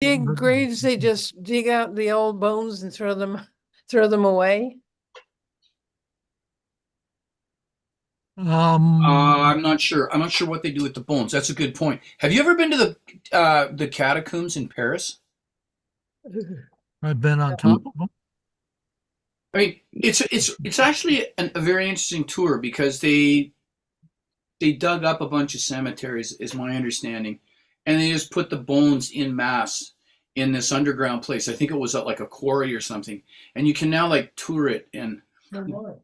dig graves, they just dig out the old bones and throw them away? I'm not sure. I'm not sure what they do with the bones. That's a good point. Have you ever been to the catacombs in Paris? I've been on No. top of them. I mean, it's actually a very interesting tour because they dug up a bunch of cemeteries, is my understanding, and they just put the bones in mass in this underground place. I think it was at like a quarry or something, and you can now like tour it. And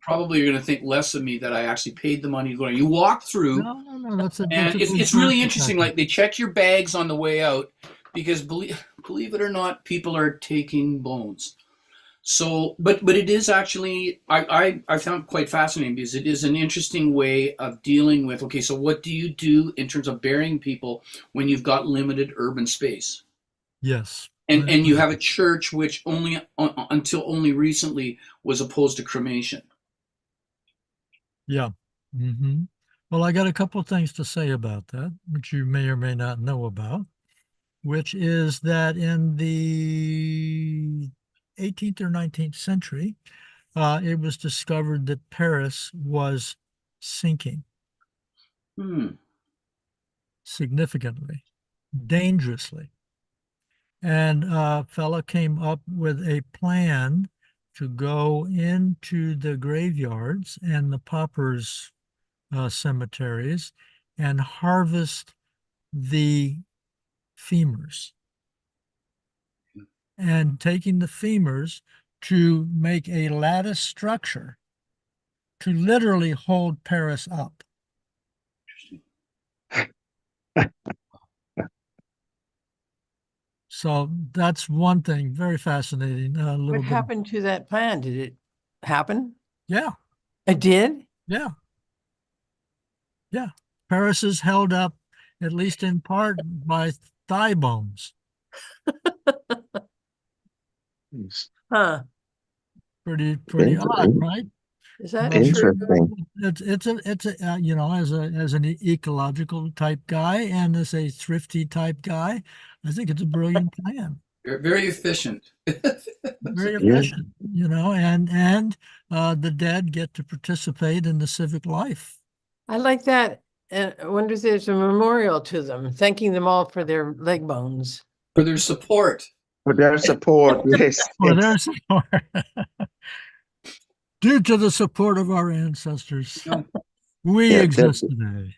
probably you're going to think less of me that I actually paid the money to go. You walk through, No, that's and a good it's really tourist interesting. attraction. Like they check your bags on the way out because believe it or not, people are taking bones. So, but it is actually I found quite fascinating because it is an interesting way of dealing with. Okay, so what do you do in terms of burying people when you've got limited urban space? Yes. And you have a church which only until only recently was opposed to cremation. Yeah. Well, I got a couple of things to say about that, which you may or may not know about, which is that in the 18th or 19th century, it was discovered that Paris was sinking Hmm. significantly, dangerously. And a fella came up with a plan to go into the graveyards and the paupers' cemeteries and harvest the femurs, and taking the femurs to make a lattice structure to literally hold Paris up. So that's one thing, very fascinating. A What little bit. happened to that plan? Did it happen? Yeah, It did? yeah, yeah. Paris is held up, at least in part, by thigh bones. Huh. Pretty odd, right? Is that But true? Interesting. it's you know, as an ecological type guy and as a thrifty type guy, I think it's a brilliant plan. Very efficient. Very Yeah. efficient, and the dead get to participate in the civic life. I like that. And I wonder if there's a memorial to them, thanking them all for their leg bones. For their support. For their support, yes, For their yes. support. Due to the support of our ancestors, You know, we Yeah, exist today.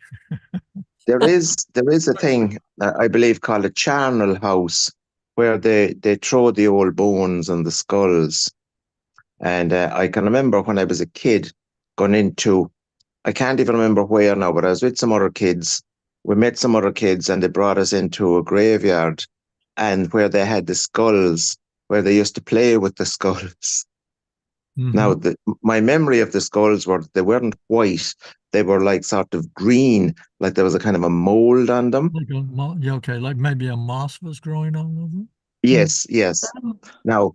there is a thing I believe called a charnel house where they throw the old bones and the skulls. And I can remember when I was a kid going into, I can't even remember where now, but I was with some other kids. We met some other kids and they brought us into a graveyard and where they had the skulls, where they used to play with the skulls. Now, Mhm. my memory of the skulls were they weren't white; they were like sort of green, like there was a kind of a mold on them. Yeah, okay, like maybe a moss was growing all over. Yes, yes. Now,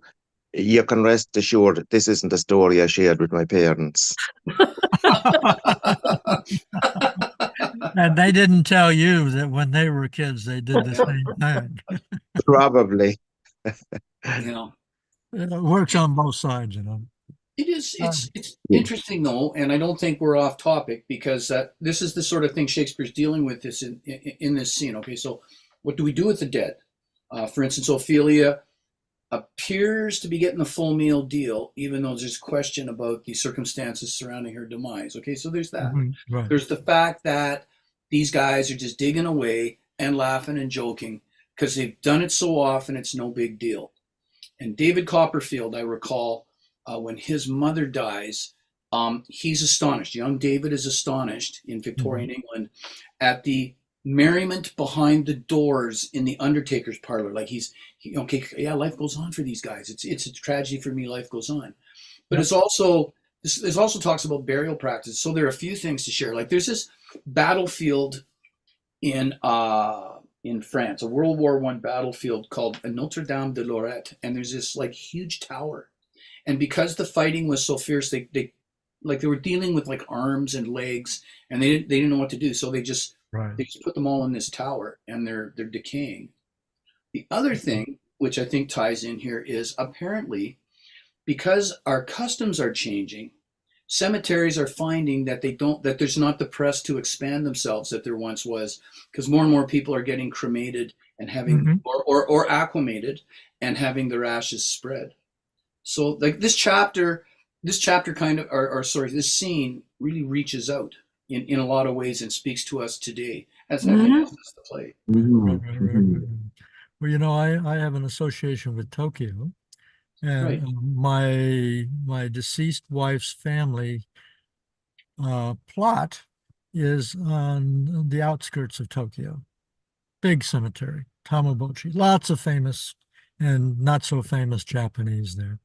you can rest assured this isn't a story I shared with my parents. And they didn't tell you that when they were kids, they did the same thing. Probably. you know, It works on both sides, you know. it is. Uh, It's interesting though, and I don't think we're off topic because this is the sort of thing Shakespeare's dealing with this in this scene. Okay, so what do we do with the dead? For instance, Ophelia appears to be getting a full meal deal, even though there's question about the circumstances surrounding her demise. Okay, so there's that. right. There's the fact that these guys are just digging away and laughing and joking because they've done it so often, it's no big deal. And David Copperfield, I recall, when his mother dies, he's astonished. Young David is astonished in Victorian Mhm. England at the merriment behind the doors in the undertaker's parlor. Like okay, yeah, life goes on for these guys. It's a tragedy for me. Life goes on, but Yep. it's also this also talks about burial practice. So there are a few things to share. Like there's this battlefield in France, a World War I battlefield called Notre Dame de Lorette, and there's this like huge tower. And because the fighting was so fierce, they were dealing with like arms and legs, and they didn't know what to do, so Right. they just put them all in this tower, and they're decaying. The other thing, which I think ties in here, is apparently because our customs are changing, cemeteries are finding that that there's not the press to expand themselves that there once was, because more and more people are getting cremated and having Mhm. or acclimated and having their ashes spread. So like this chapter kind of or sorry, this scene really reaches out in a lot of ways and speaks to us today as Mhm. as the play. Right, Mhm. right, right, right, Mhm. right. Well, I have an association with Tokyo, and Right. my deceased wife's family plot is on the outskirts of Tokyo. Big cemetery, Tamabochi. Lots of famous and not so famous Japanese there.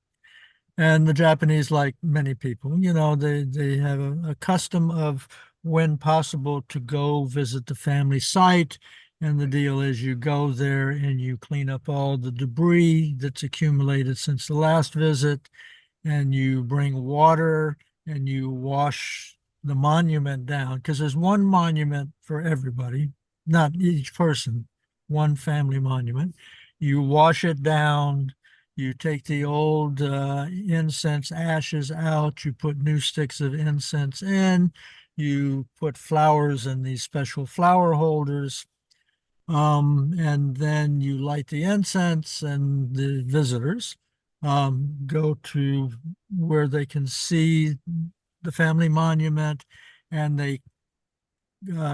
And the Japanese, like many people, they have a custom of when possible to go visit the family site. And the deal is you go there and you clean up all the debris that's accumulated since the last visit, and you bring water and you wash the monument down because there's one monument for everybody, not each person, one family monument. You wash it down, you take the old incense ashes out, you put new sticks of incense in, you put flowers in these special flower holders, and then you light the incense, and the visitors go to where they can see the family monument, and they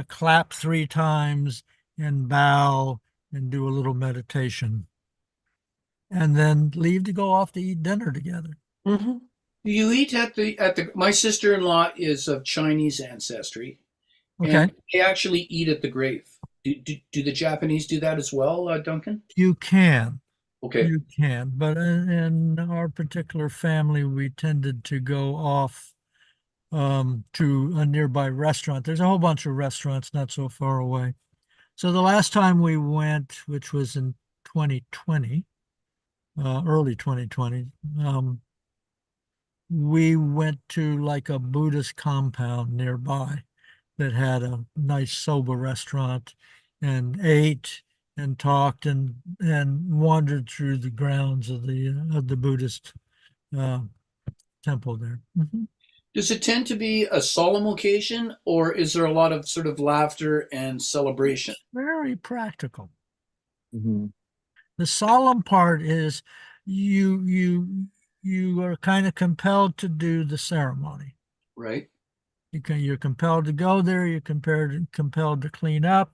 clap 3 times and bow and do a little meditation, and then leave to go off to eat dinner together. Mhm. Do you eat at the my sister-in-law is of Chinese ancestry Okay, and they actually eat at the grave. Do the Japanese do that as well, Duncan? you can. Okay. You can, but in our particular family, we tended to go off to a nearby restaurant. There's a whole bunch of restaurants not so far away. So the last time we went, which was in 2020, early 2020, we went to like a Buddhist compound nearby that had a nice soba restaurant, and ate and talked and wandered through the grounds of the Buddhist uh, temple there. Mhm. Does it tend to be a solemn occasion, or is there a lot of sort of laughter and celebration? It's very practical. Mhm. The solemn part is you you you are kind of compelled to do the ceremony. Right? You're compelled to go there. You're compelled to clean up.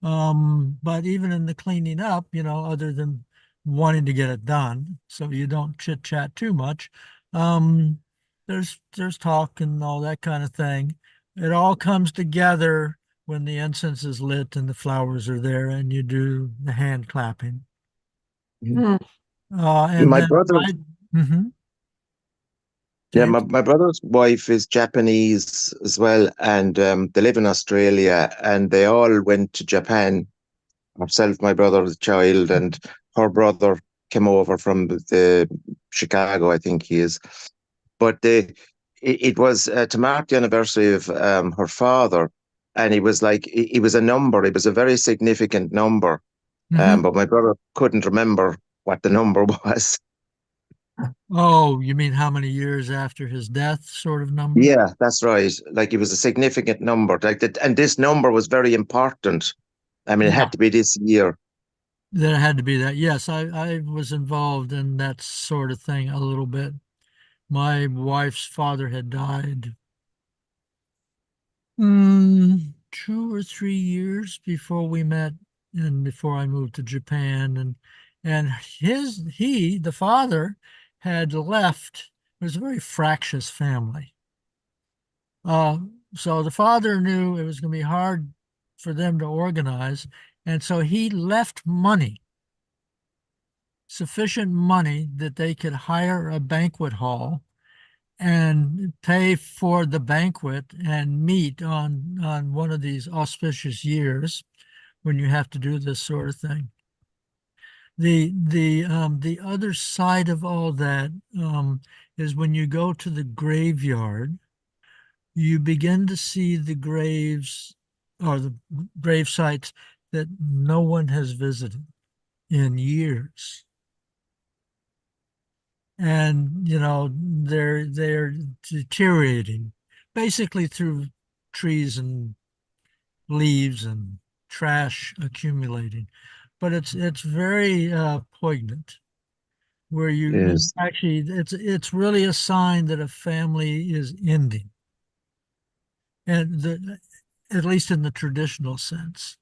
But even in the cleaning up, other than wanting to get it done, so you don't chit chat too much, um, there's talk and all that kind of thing. It all comes together when the incense is lit and the flowers are there, and you do the hand clapping. Mhm. Mm. And My then brother, Mhm. yeah, James. my brother's wife is Japanese as well, and they live in Australia, and they all went to Japan. Herself, my brother was a child, and her brother came over from the Chicago, I think he is. But it was to mark the anniversary of her father, and it was like it was a number. It was a very significant number, Hmm. but my brother couldn't remember what the number was. Oh, you mean how many years after his death, sort of number? Yeah, that's right. Like it was a significant number. Like that, and this number was very important. I mean, it Yeah, had to be this year. there had to be that. Yes, I was involved in that sort of thing a little bit. My wife's father had died 2 or 3 years before we met and before I moved to Japan. And the father, had left. It was a very fractious family. Uh, so the father knew it was going to be hard for them to organize. And so he left money, sufficient money that they could hire a banquet hall and pay for the banquet and meet on one of these auspicious years when you have to do this sort of thing. The other side of all that is when you go to the graveyard, you begin to see the graves or the grave sites that no one has visited. in years. And, they're deteriorating basically through trees and leaves and trash accumulating. But it's very poignant, where you Yes. actually, it's really a sign that a family is ending, and at least in the traditional sense.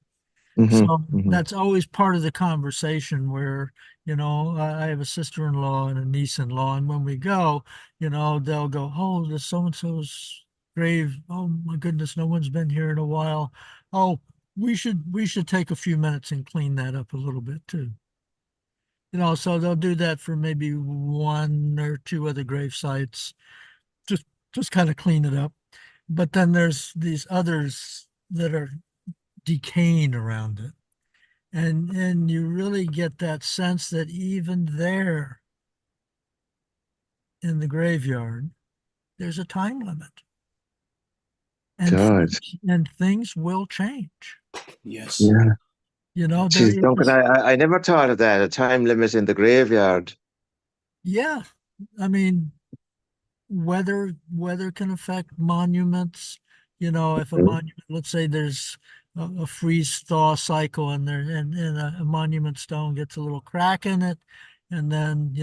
Hmm. So Hmm. that's always part of the conversation where, I have a sister-in-law and a niece-in-law, and when we go, they'll go, "Oh, the so-and-so's grave. Oh my goodness, no one's been here in a while. Oh, we should take a few minutes and clean that up a little bit too." So they'll do that for maybe one or two other grave sites, just just kind of clean it up. But then there's these others that are decaying around it. And you really get that sense that even there in the graveyard, there's a time limit. And God. and things will change. Yes. Yeah. There Geez, Duncan, is, I never thought of that, a time limit in the graveyard. yeah. I mean, weather can affect monuments. If a Mhm. monument, let's say there's a freeze thaw cycle, and a monument stone gets a little crack in it, and then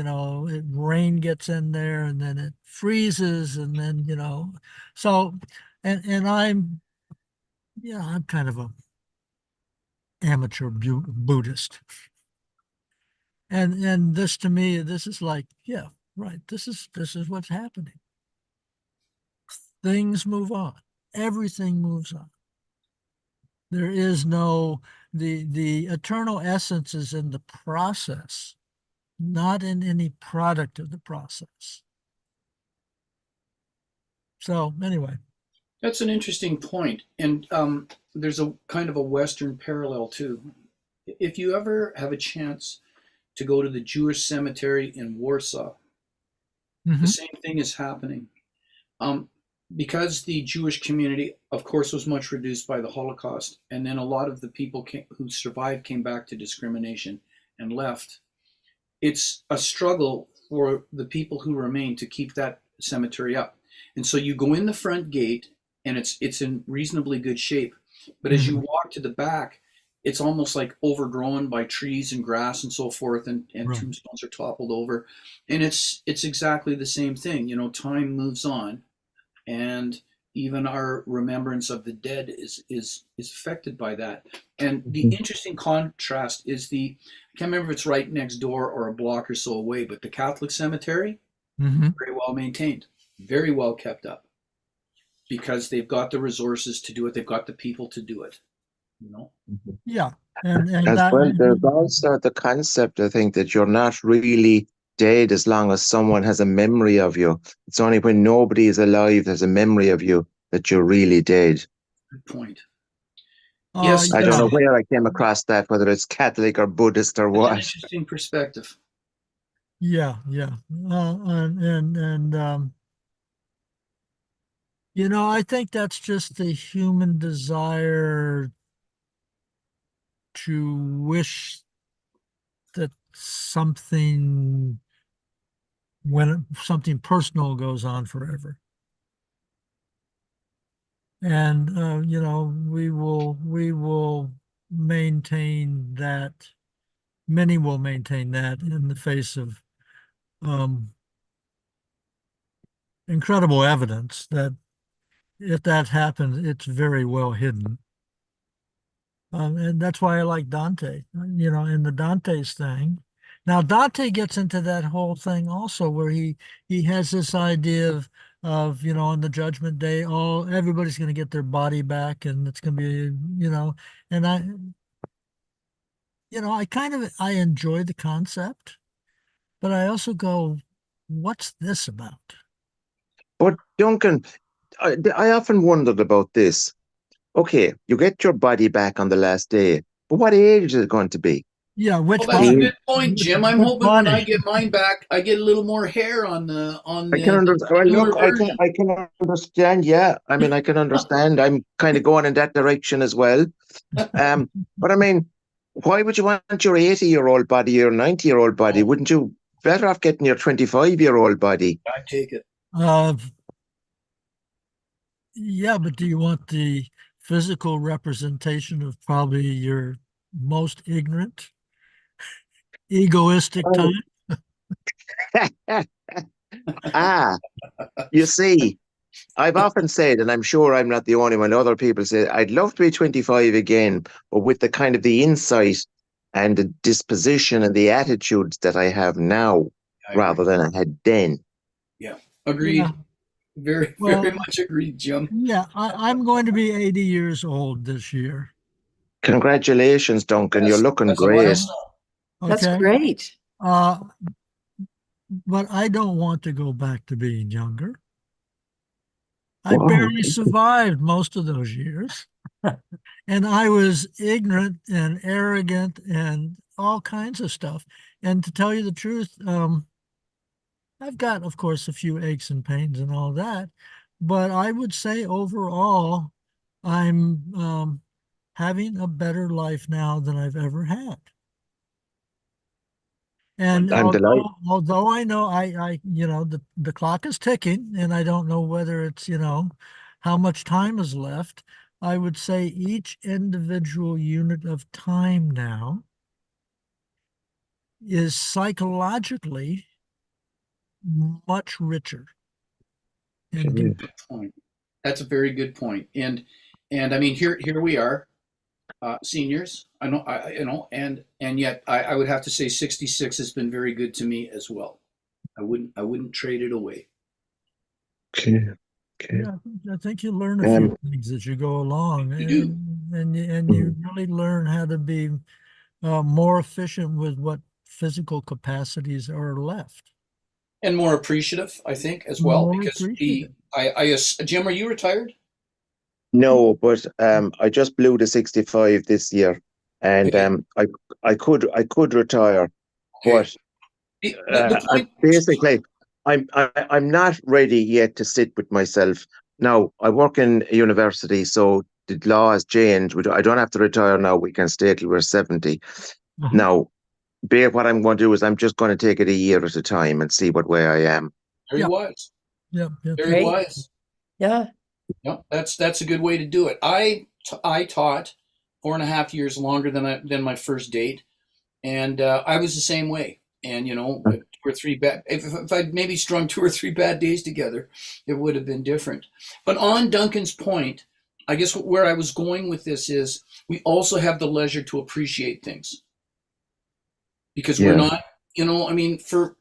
rain gets in there, and then it freezes, and then so, and I'm kind of a amateur Buddhist, and this, to me, this is like, yeah, right, this is what's happening. Things move on. Everything moves on. There is no, the eternal essence is in the process, not in any product of the process. So anyway, That's an interesting point. And there's a kind of a Western parallel too. If you ever have a chance to go to the Jewish cemetery in Warsaw, the mhm, same thing is happening. Um, because the Jewish community, of course, was much reduced by the Holocaust, and then a lot of the people who survived came back to discrimination and left. It's a struggle for the people who remain to keep that cemetery up. And so you go in the front gate, and it's in reasonably good shape. But as you mhm, walk to the back, it's almost like overgrown by trees and grass and so forth, and right. tombstones are toppled over. And it's exactly the same thing. Time moves on, and even our remembrance of the dead is affected by that. And the Mhm. interesting contrast is I can't remember if it's right next door or a block or so away, but the Catholic cemetery, Mhm. very well maintained, very well kept up, because they've got the resources to do it, they've got the people to do it. you know Mhm. Yeah. And As that, well, there's also the concept, I think, that you're not really dead as long as someone has a memory of you. It's only when nobody is alive there's a memory of you that you're really dead. Good point. Yes, I don't that's yeah, know where I came across that, whether it's Catholic or Buddhist or that's an what. interesting perspective. yeah. And I think that's just the human desire to wish that when something personal goes on forever. And we will maintain that. Many will maintain that in the face of um, incredible evidence that if that happens, it's very well hidden. And that's why I like Dante, in the Dante's thing. Now, Dante gets into that whole thing also, where he has this idea of on the judgment day, everybody's going to get their body back, and it's going to be, and I enjoy the concept, but I also go, what's this about? But Duncan, I often wondered about this. Okay, you get your body back on the last day, but what age is it going to be? Yeah, Well, which that's a body? good point, Which, Jim. I'm which hoping when I body? get mine back, I get a little more hair on the I can understand. Well, newer look, version. I can understand. Yeah, I mean, I can understand. I'm kind of going in that direction as well. But I mean, Why would you want your 80-year-old body or 90-year-old body? Wouldn't you better off getting your 25-year-old body? I take it. Uh, yeah, but do you want the physical representation of probably your most ignorant, egoistic Oh. time? Ah, you see, I've often said, and I'm sure I'm not the only one, other people say, I'd love to be 25 again, but with the kind of the insight and the disposition and the attitudes that I have now I rather agree. than I had then. Yeah, Yeah. agreed. Very, Well, very much agreed, Jim. yeah, I'm going to be 80 years old this year. Congratulations, Duncan. You're looking That's a great. milestone. That's Okay. great. Uh, but I don't want to go back to being younger. I Wow. barely survived most of those years. And I was ignorant and arrogant and all kinds of stuff. And to tell you the truth, I've got, of course, a few aches and pains and all that. But I would say overall, I'm having a better life now than I've ever had. And I'm delighted. although I know the clock is ticking and I don't know whether it's, how much time is left, I would say each individual unit of time now is psychologically much richer and Okay. deeper. Good point. That's a very good point. And I mean, here we are, seniors. And yet I would have to say 66 has been very good to me as well. I wouldn't trade it away. Okay. Okay. Yeah, I think you learn a few Um, things as you go along, You do. and you really learn how to be more efficient with what physical capacities are left. And more appreciative, I think, as well, More because appreciative. Jim, are you retired? no, but I just blew the 65 this year, and Okay. I could retire, Okay. but The point. basically, I'm not ready yet to sit with myself. Now, I work in a university, so the law has changed. I don't have to retire now. We can stay till we're 70. Uh-huh. Now, what I'm going to do is I'm just going to take it a year at a time and see what way I am. Very Yeah. wise. Yeah, yeah. Very Great. wise. Yeah. Yep, that's a good way to do it. I taught 4.5 years longer than my first date, and I was the same way. And 2 or 3 bad. If I'd maybe strung 2 or 3 bad days together, it would have been different. But on Duncan's point, I guess where I was going with this is we also have the leisure to appreciate things because we're Yeah. not. I mean,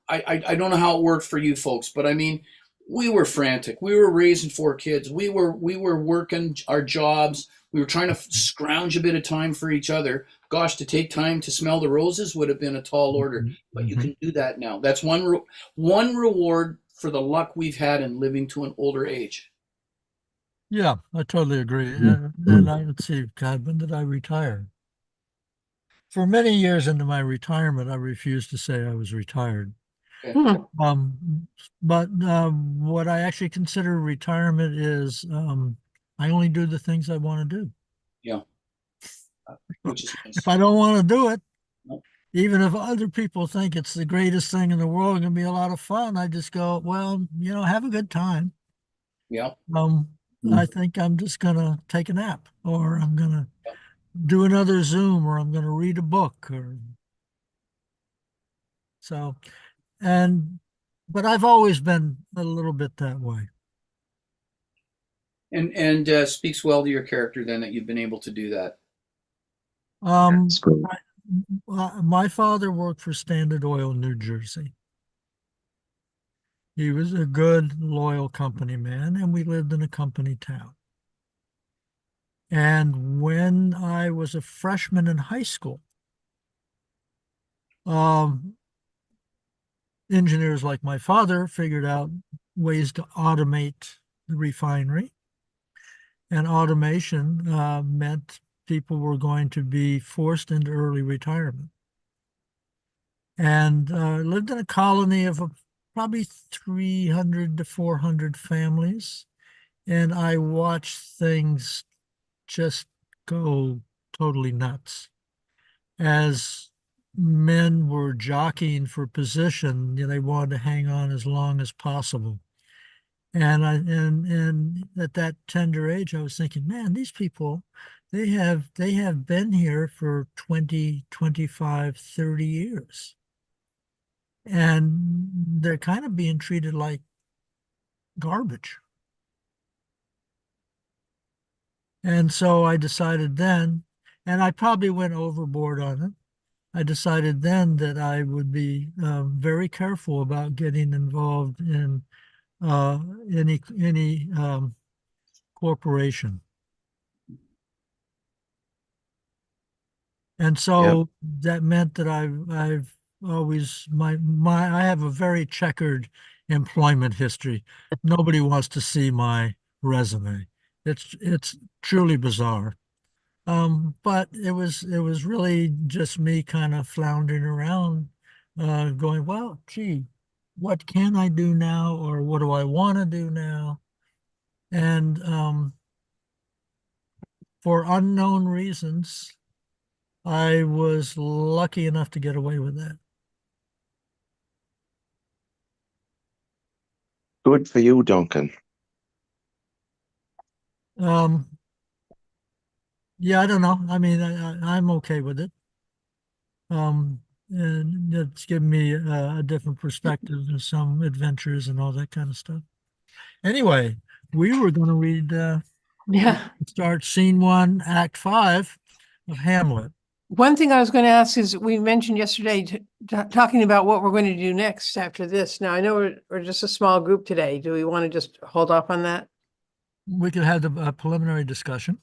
I don't know how it worked for you folks, but I mean, we were frantic. We were raising 4 kids. We were working our jobs. We were trying to scrounge a bit of time for each other. Gosh, to take time to smell the roses would have been a tall order, but you can do that now. That's one reward for the luck we've had in living to an older age. Yeah, I totally agree. Mm. And I would see, God, when did I retire? For many years into my retirement, I refused to say I was retired. Okay. But what I actually consider retirement is I only do the things I want to do. Yeah, which is nice. If I don't want to do it, Nope. even if other people think it's the greatest thing in the world, going to be a lot of fun, I just go, well, have a good time. Yeah. I think I'm just going to take a nap, or I'm going to do another Zoom, or I'm going to read a book, or so. But I've always been a little bit that way. And speaks well to your character then that you've been able to do that. That's great. My father worked for Standard Oil, New Jersey. He was a good, loyal company man, and we lived in a company town. And when I was a freshman in high school, engineers like my father figured out ways to automate the refinery. And automation meant people were going to be forced into early retirement. And lived in a colony of probably 300 to 400 families. And I watched things just go totally nuts. as men were jockeying for position, they wanted to hang on as long as possible. And at that tender age, I was thinking, man, these people, they have been here for 20, 25, 30 years. And they're kind of being treated like garbage. And so I decided then, and I probably went overboard on it. I decided then that I would be very careful about getting involved in any corporation. And Yep. so that meant that I've always I have a very checkered employment history. Nobody wants to see my resume. It's truly bizarre. But it was really just me kind of floundering around, going, well, gee, what can I do now, or what do I want to do now? And for unknown reasons, I was lucky enough to get away with that. Good for you, Duncan. Yeah, I don't know. I mean, I'm okay with it. And it's given me a different perspective and some adventures and all that kind of stuff. Anyway, we were going to read, Yeah. start scene 1, act 5 of Hamlet. One thing I was going to ask is, we mentioned yesterday talking about what we're going to do next after this. Now, I know we're just a small group today. Do we want to just hold off on that? We could have a preliminary discussion.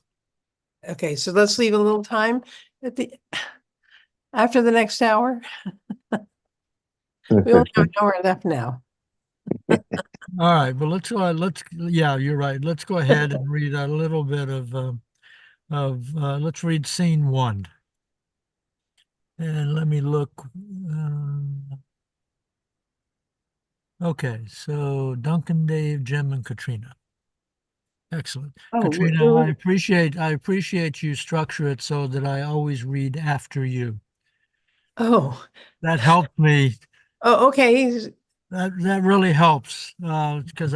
Okay, so let's leave a little time at after the next hour. We only have an hour left now. All right, but yeah, you're right. Let's go ahead and read a little bit let's read scene 1. And let me look. Okay, so Duncan, Dave, Jim, and Katrina. Excellent. Oh, Katrina, I appreciate you structure it so that I always read after you. Oh, That helped me. oh, okay. That really helps because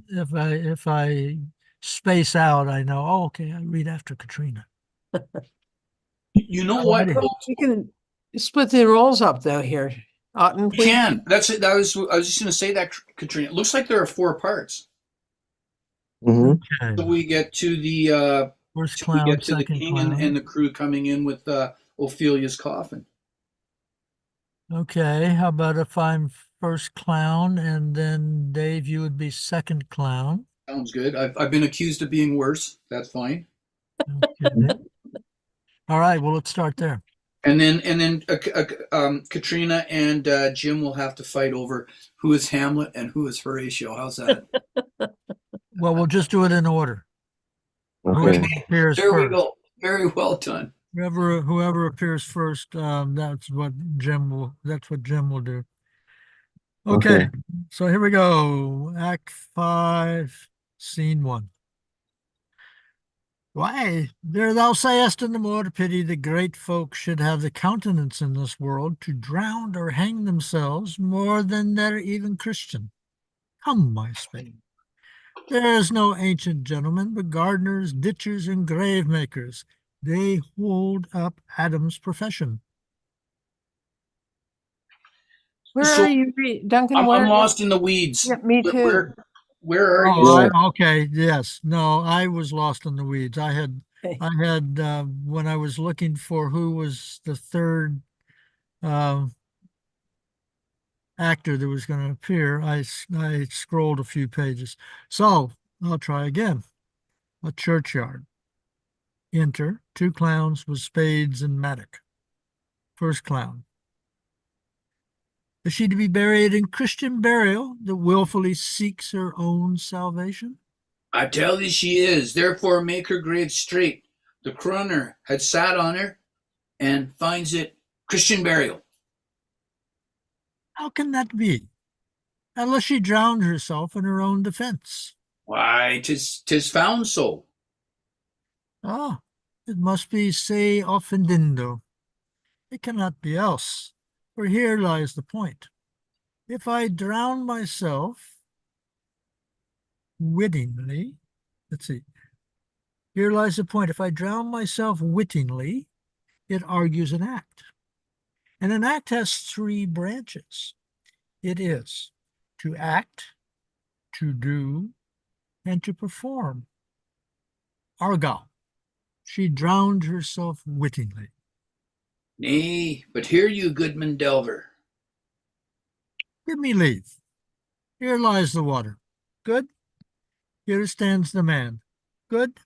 if I space out, I know, oh, okay, I read after Katrina. You know what, Alrighty. folks? We can split the roles up though here. Oughtn't You we? can. That's it. I was just going to say that, Katrina. It looks like there are 4 parts. Mhm. Okay. So we get to the First till we clown, get to the second king clown. and the crew coming in with Ophelia's coffin. Okay, how about if I'm first clown and then Dave, you would be second clown? Sounds good. I've been accused of being worse. That's fine. Okay. All right, well, let's start there. And then Katrina and Jim will have to fight over who is Hamlet and who is Horatio. How's that? Well, we'll just do it in order. Okay. Whoever appears There we first. go. Very well done. Whoever appears first, that's what Jim will do. Okay, so here we go. Act 5, scene 1. Why, there thou sayest in the more pity the great folk should have the countenance in this world to drown or hang themselves more than they're even Christian. Come, my spade. There is no ancient gentleman, but gardeners, ditchers, and grave makers. They hold up Adam's profession. Where So are you, Duncan? I'm Where? lost in the weeds. Yeah, me too. Where are you? Oh, Yeah. okay. Yes. No, I was lost in the weeds. Okay. When I was looking for who was the third actor that was going to appear, I scrolled a few pages. So I'll try again. A churchyard. Enter 2 clowns with spades and mattock. First clown. Is she to be buried in Christian burial that willfully seeks her own salvation? I tell thee she is. Therefore make her grave straight. The coroner had sat on her and finds it Christian burial. How can that be? Unless she drowned herself in her own defense. Why, tis found so. Ah, it must be se offendendo. It cannot be else, for here lies the point. If I drown myself wittingly, let's see, here lies the point. If I drown myself wittingly, it argues an act. And an act has three branches. It is to act, to do, and to perform. Argal, she drowned herself wittingly. Nay, but hear you, Goodman Delver. Give me leave. Here lies the water. Good. Here stands the man. Good.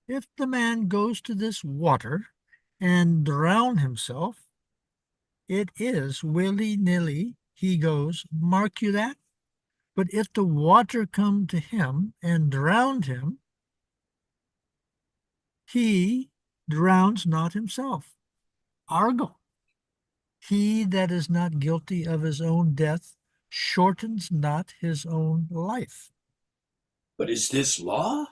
If the man goes to this water and drown himself, it is willy-nilly he goes. Mark you that? But if the water come to him and drowned him, he drowns not himself. Argo. He that is not guilty of his own death shortens not his own life. But is this law?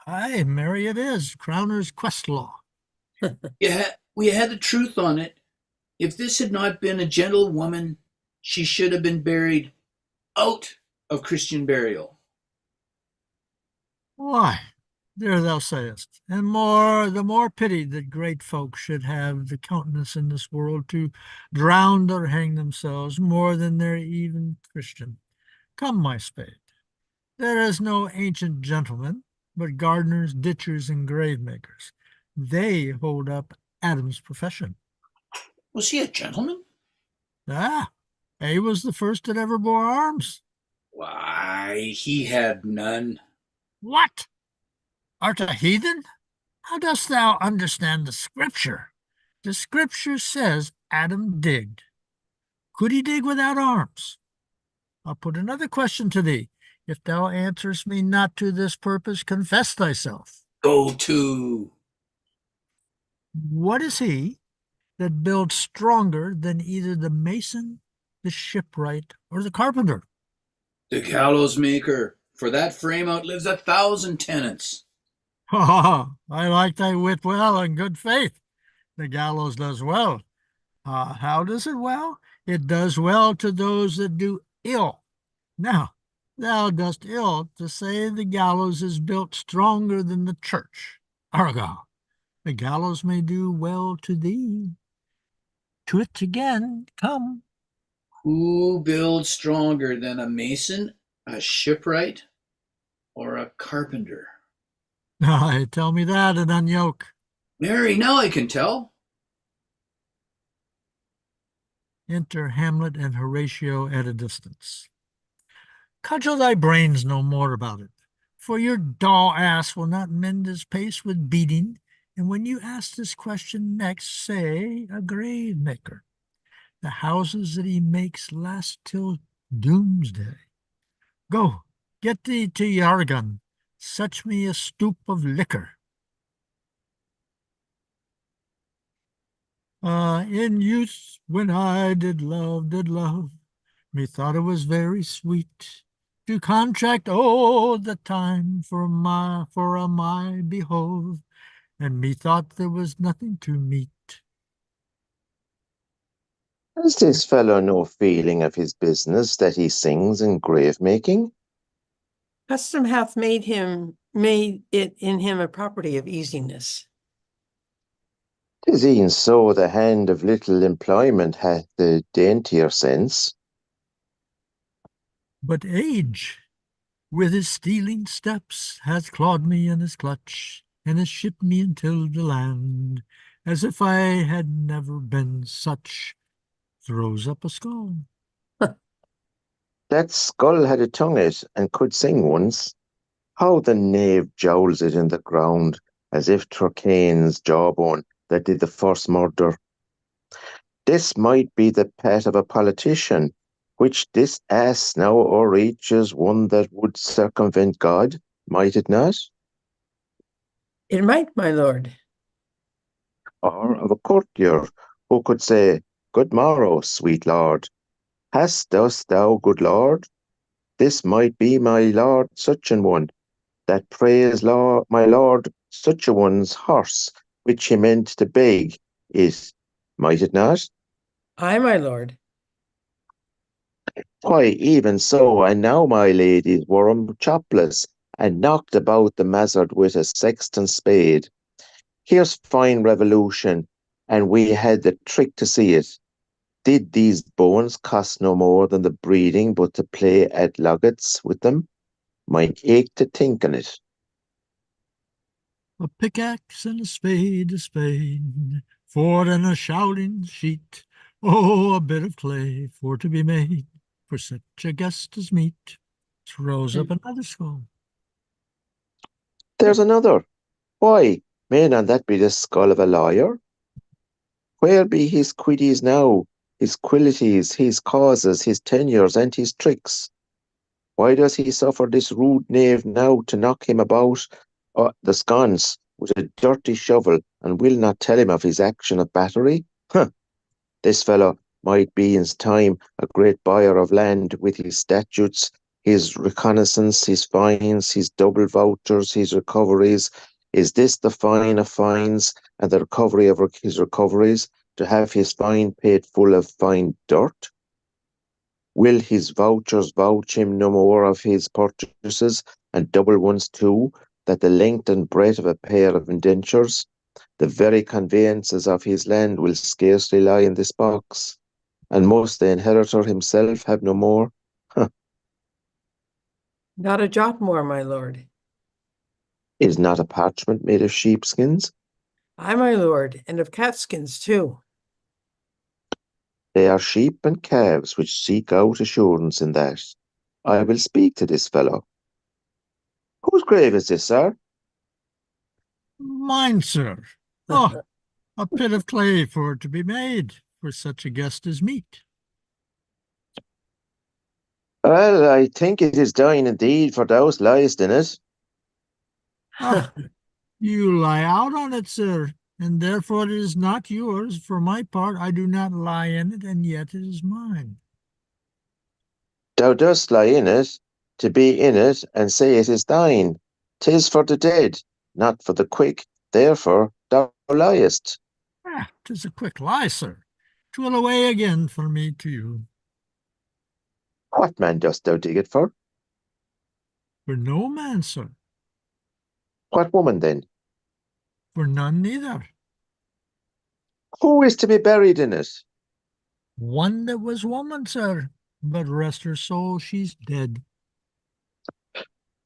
Aye, marry it is. Crowner's quest law. We had the truth on it. If this had not been a gentle woman, she should have been buried out of Christian burial. Why, there thou sayest, and the more pity that great folk should have the countenance in this world to drown or hang themselves more than they're even Christian. Come, my spade, there is no ancient gentleman, but gardeners, ditchers, and grave makers. They hold up Adam's profession. Was he a gentleman? Ah, he was the first that ever bore arms. Why, he had none. What? Art a heathen? How dost thou understand the scripture? The scripture says Adam digged. Could he dig without arms? I'll put another question to thee. If thou answerest me not to this purpose, confess thyself. Go to. What is he that builds stronger than either the mason, the shipwright, or the carpenter? The gallows maker, for that frame outlives 1,000 tenants. I like thy wit well and good faith. The gallows does well. How does it well? It does well to those that do ill. Now, thou dost ill to say the gallows is built stronger than the church. Argal, the gallows may do well to thee. To it again, come. Who builds stronger than a mason, a shipwright, or a carpenter? Aye, tell me that and unyoke. Marry, now I can tell. Enter Hamlet and Horatio at a distance. Cudgel thy brains no more about it, for your dull ass will not mend his pace with beating, and when you ask this question next, say a grave maker. The houses that he makes last till doomsday. Go, get thee to Yargan, such me a stoop of liquor. In youth, when I did love, methought it was very sweet to contract all the time for a my behove, and methought there was nothing to meet. Has this fellow no feeling of his business that he sings in grave making? Custom hath made it in him a property of easiness. 'Tis e'en so the hand of little employment hath the daintier sense. But age, with his stealing steps, hath clawed me in his clutch, and has shipped me until the land, as if I had never been such. Throws up a skull. That skull had a tongue it, and could sing once. How the knave jowls it in the ground, as if 'twere Cain's jawbone that did the first murder. This might be the pet of a politician, which this ass now o'erreaches one that would circumvent God, might it not? It might, my lord. Or of a courtier, who could say, Good morrow, sweet lord. Dost thou, good lord? This might be my lord such an one, that praise my lord such a one's horse, which he meant to beg it might it not? Aye, my lord. Why, even so, and now, my ladies, were chopless, and knocked about the mazzard with a sexton spade. Here's fine revolution, and we had the trick to see it. Did these bones cost no more than the breeding but to play at loggats with them? Mine ache to think on it. A pickaxe and a spade, for and a shouting sheet. Oh, a bit of clay for to be made for such a guest as meet. Throws up another skull. There's another. Why, may not that be the skull of a lawyer? Where be his quiddies now, his quilities, his causes, his tenures, and his tricks? Why does he suffer this rude knave now to knock him about the sconce with a dirty shovel, and will not tell him of his action of battery? Huh! This fellow might be in time a great buyer of land with his statutes, his reconnaissance, his fines, his double vouchers, his recoveries. Is this the fine of fines and the recovery of his recoveries, to have his fine paid full of fine dirt? Will his vouchers vouch him no more of his purchases, and double ones too, that the length and breadth of a pair of indentures, the very conveyances of his land, will scarcely lie in this box? And must the inheritor himself have no more? Huh. Not a jot more, my lord. Is not a parchment made of sheepskins? Aye, my lord, and of catskins too. They are sheep and calves which seek out assurance in that. I will speak to this fellow. Whose grave is this, sir? Mine, sir. Oh, a pit of clay for to be made for such a guest as meet. Well, I think it is thine indeed, for thou liest in it. Ah, you lie out on it, sir, and therefore it is not yours. For my part, I do not lie in it, and yet it is mine. Thou dost lie in it, to be in it, and say it is thine. 'Tis for the dead, not for the quick, therefore thou liest. Ah, 'tis a quick lie, sir. 'Twill away again for me to you. What man dost thou dig it for? For no man, sir. What woman then? For none neither. Who is to be buried in it? One that was woman, sir, but rest her soul, she's dead.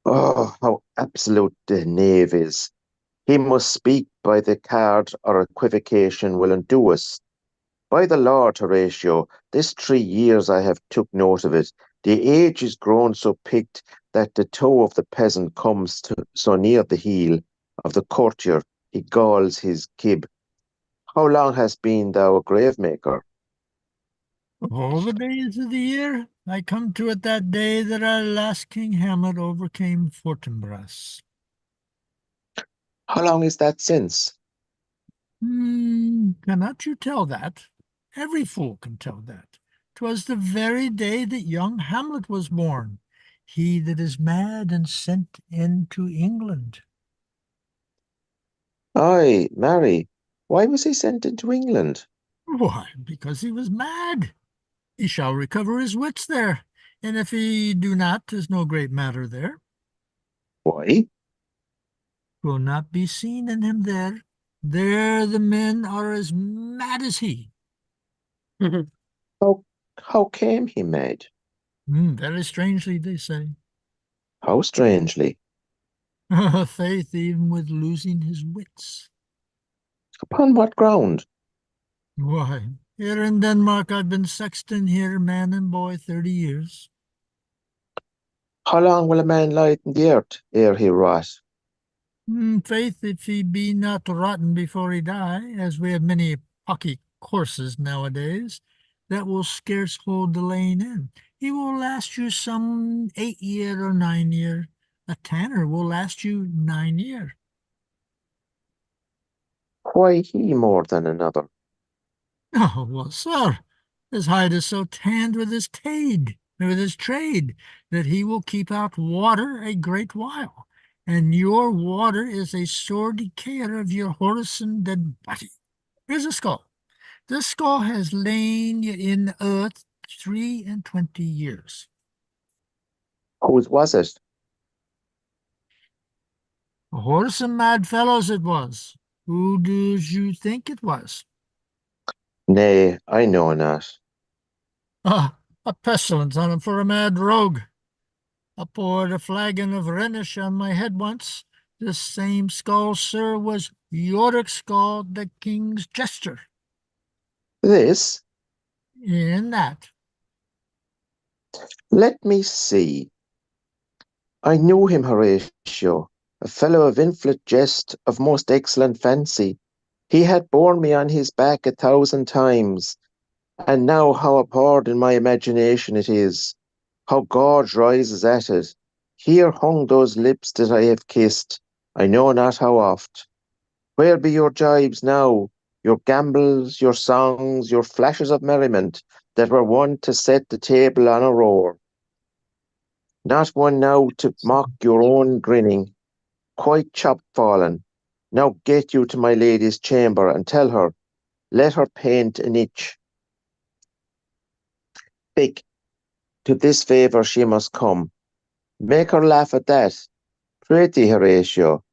Oh, how absolute the knave is. He must speak by the card, or equivocation will undo us. By the Lord, Horatio, this 3 years I have took note of it. The age is grown so picked that the toe of the peasant comes so near the heel of the courtier, he galls his kib. How long hast been thou a grave maker? All the days of the year, I come to it that day that our last King Hamlet overcame Fortinbras. How long is that since? Cannot you tell that? Every fool can tell that. 'Twas the very day that young Hamlet was born, he that is mad and sent into England. Aye, marry, why was he sent into England? Why, because he was mad. He shall recover his wits there, and if he do not, 'tis no great matter there. Why? Will not be seen in him there. There the men are as mad as he. How came he mad? Very strangely, they say. How strangely? Faith, even with losing his wits. Upon what ground? Why, here in Denmark I've been sexton here, man and boy, 30 years. How long will a man lie in the earth ere he rot? Faith, if he be not rotten before he die, as we have many pocky courses nowadays, that will scarce hold the laying in. He will last you some 8 year or 9 year. A tanner will last you 9 year. Why he more than another? Oh, well, sir, his hide is so tanned with his trade, that he will keep out water a great while. And your water is a sore decayer of your whoreson dead body. Here's a skull. This skull has lain in the earth 23 years. Whose was it? A wholesome mad fellows it was. Who do you think it was? Nay, I know not. Ah, a pestilence on him for a mad rogue. I poured a flagon of Rhenish on my head once. This same skull, sir, was Yorick's skull, the king's jester. This? In that. Let me see. I knew him, Horatio, a fellow of infinite jest, of most excellent fancy. He had borne me on his back 1,000 times, and now how abhorred in my imagination it is, how gorge rises at it. Here hung those lips that I have kissed, I know not how oft. Where be your jibes now, your gambols, your songs, your flashes of merriment, that were wont to set the table on a roar? Not one now to mock your own grinning, quite chop-fallen. Now get you to my lady's chamber, and tell her, let her paint an itch. Big, to this favour she must come. Make her laugh at that. Pretty Horatio,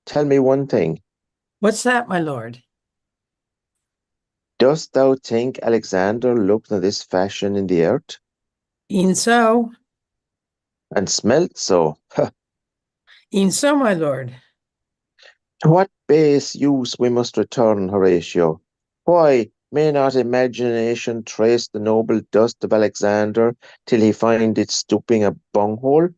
tell me one thing. What's that, my lord? Dost thou think Alexander looked in this fashion in the earth, E'en so. and smelt so? E'en so, my lord. To what base use we must return, Horatio? Why may not imagination trace the noble dust of Alexander till he find it stooping a bunghole?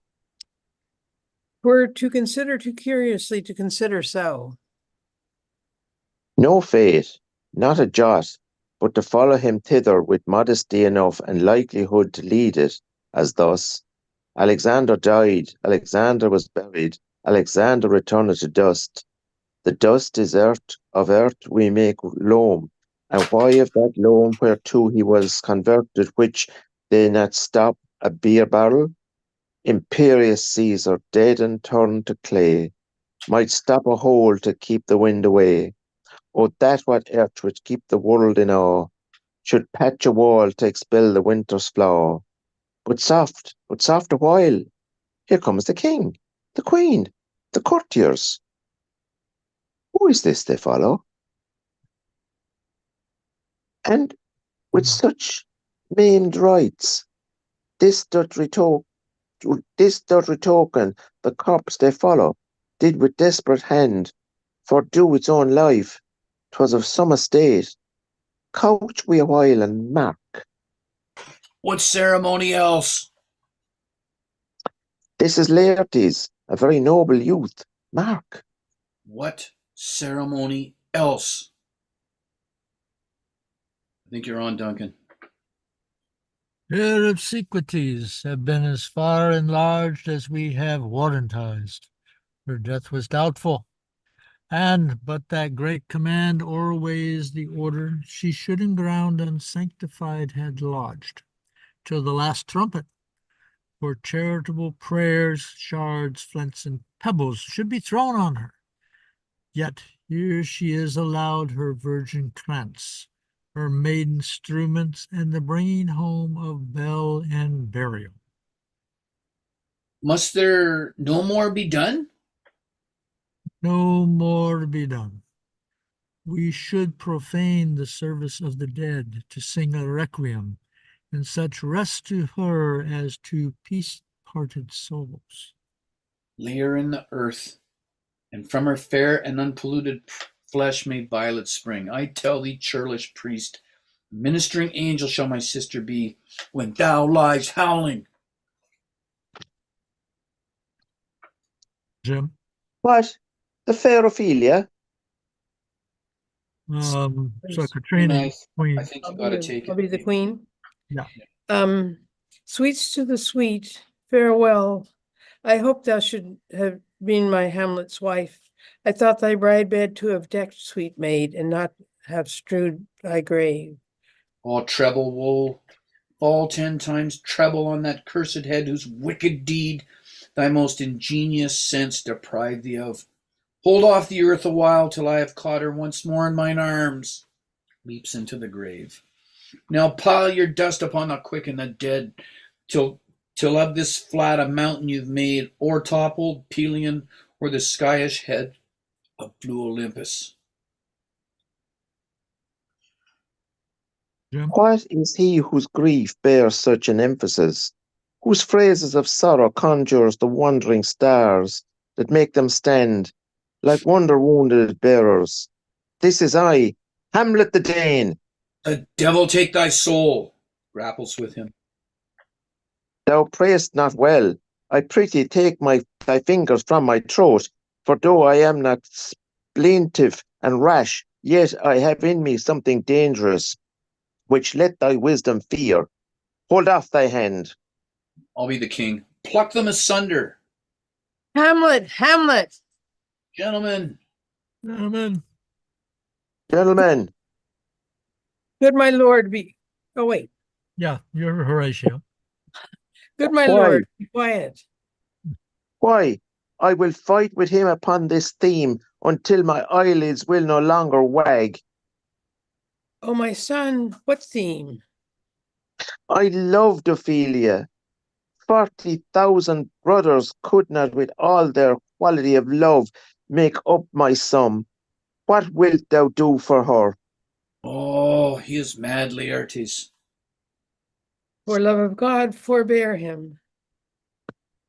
We're to consider too curiously to consider so. No fate, not a jot, but to follow him thither with modesty enough and likelihood to lead it, as thus: Alexander died, Alexander was buried, Alexander returned to dust. The dust is earth, of earth we make loam, and why of that loam whereto he was converted, which they not stop a beer barrel? Imperious Caesar, dead and turned to clay, might stop a hole to keep the wind away. Oh, that what earth which keep the world in awe, should patch a wall to expel the winter's flaw. But soft a while. Here comes the king, the queen, the courtiers. Who is this they follow? And with such maimed rites, this doth retoken the corpse they follow, did with desperate hand fordo its own life. 'Twas of some estate. Couch we a while and mark. What ceremony else? This is Laertes, a very noble youth. Mark. What ceremony else? I think you're on, Duncan. Her obsequies have been as far enlarged as we have warrantized. Her death was doubtful, and but that great command o'erweighs the order she should in ground unsanctified had lodged, till the last trumpet, for charitable prayers, shards, flints, and pebbles should be thrown on her. Yet here she is allowed her virgin krantz, her maiden struments, and the bringing home of bell and burial. Must there no more be done? No more to be done. We should profane the service of the dead to sing a requiem, and such rest to her as to peace-parted souls. Lay her in the earth, and from her fair and unpolluted flesh may violets spring. I tell thee, churlish priest, ministering angel shall my sister be when thou lies howling. Jim? What? The fair Ophelia? So Katrina, I Queen. think you got to take I'll be the it. queen. Yeah. Sweets to the sweet, farewell. I hope thou should have been my Hamlet's wife. I thought thy bride bed to have decked, sweet maid, and not have strewed thy grave. All treble woe, fall 10 times treble on that cursed head whose wicked deed thy most ingenious sense deprived thee of. Hold off the earth a while till I have caught her once more in mine arms. leaps into the grave. Now pile your dust upon the quick and the dead, till of this flat a mountain you've made, o'ertoppled Pelion, or the skyish head of blue Olympus. Jim? What is he whose grief bears such an emphasis, whose phrases of sorrow conjures the wandering stars that make them stand like wonder-wounded bearers? This is I, Hamlet the Dane. The devil take thy soul, grapples with him. Thou prayest not well. I prithee take thy fingers from my throat, for though I am not plaintive and rash, yet I have in me something dangerous, which let thy wisdom fear. Hold off thy hand. I'll be the king. Pluck them asunder. Hamlet, Hamlet. Gentlemen, Gentlemen. Gentlemen, Good my lord, be. Oh, wait. Yeah, you're Horatio. Good my Why? lord, be quiet. why? I will fight with him upon this theme until my eyelids will no longer wag. Oh, my son, what theme? I loved Ophelia. 40,000 brothers could not, with all their quality of love, make up my sum. What wilt thou do for her? oh, he is mad, Laertes. For love of God, forbear him.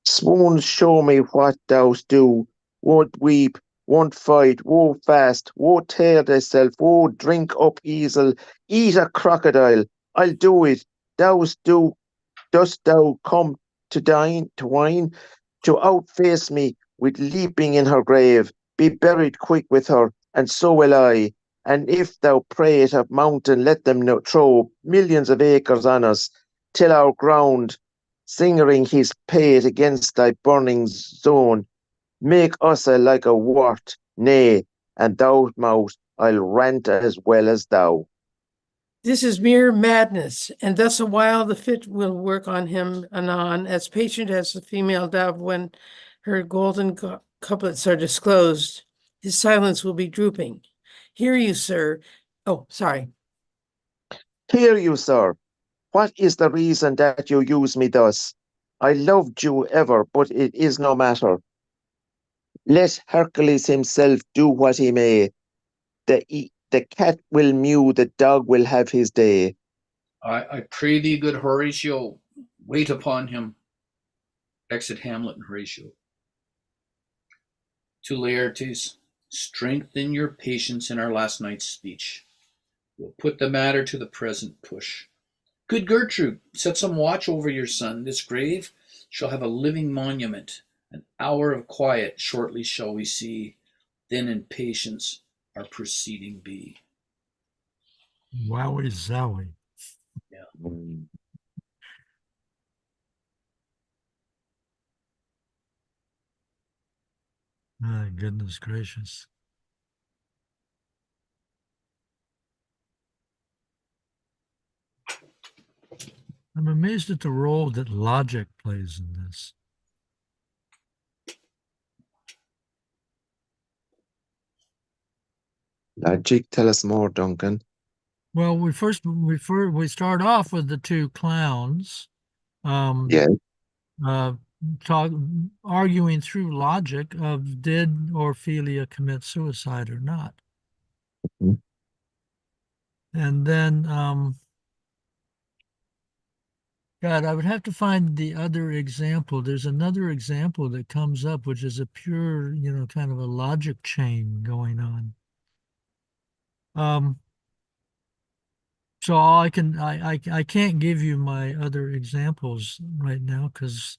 Swoon, show me what thou'st do. Won't weep, won't fight, won't fast, won't tear thyself, won't drink up easel, eat a crocodile. I'll do it. Dost thou come to dine, to wine, to outface me with leaping in her grave? Be buried quick with her, and so will I. And if thou pray at a mountain, let them throw millions of acres on us, till our ground, singering his pate against thy burning zone, make us like a wart, nay, and thou mouth, I'll rant as well as thou. This is mere madness, and thus a while the fit will work on him anon, as patient as the female dove when her golden couplets are disclosed. His silence will be drooping. Hear you, sir. Oh, sorry. Hear you, sir. What is the reason that you use me thus? I loved you ever, but it is no matter. Let Hercules himself do what he may. The cat will mew, the dog will have his day. I pray thee, good Horatio, wait upon him. Exit Hamlet and Horatio. To Laertes, strengthen your patience in our last night's speech. We'll put the matter to the present push. Good Gertrude, set some watch over your son. This grave shall have a living monument. An hour of quiet shortly shall we see. Then in patience our proceeding be. Wowie zowie. Mm. My goodness gracious. I'm amazed at the role that logic plays in this. Logic, tell us more, Duncan. Well, we start off with the two clowns, Yeah. uh, talk arguing through logic of did Ophelia commit suicide or not, Mhm. and then God, I would have to find the other example. There's another example that comes up, which is a pure, kind of a logic chain going on. So I can't give you my other examples right now because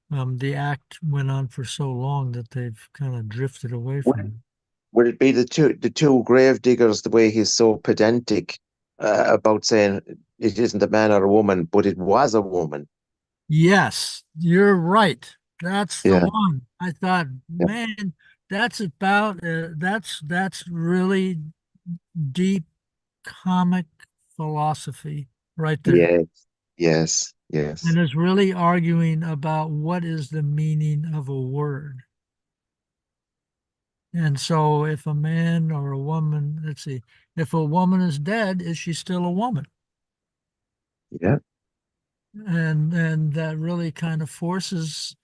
the act went on for so long that they've kind of drifted away from Would, it. would it be the two grave diggers, the way he's so pedantic about saying it isn't a man or a woman, but it was a woman? Yes, you're right. That's the Yeah. one. I thought, Yeah. man, that's really deep comic philosophy right there. Yes. Yes. Yes. And is really arguing about what is the meaning of a word. And so if a man or a woman, let's see, if a woman is dead, is she still a woman? Yeah. And that really kind of forces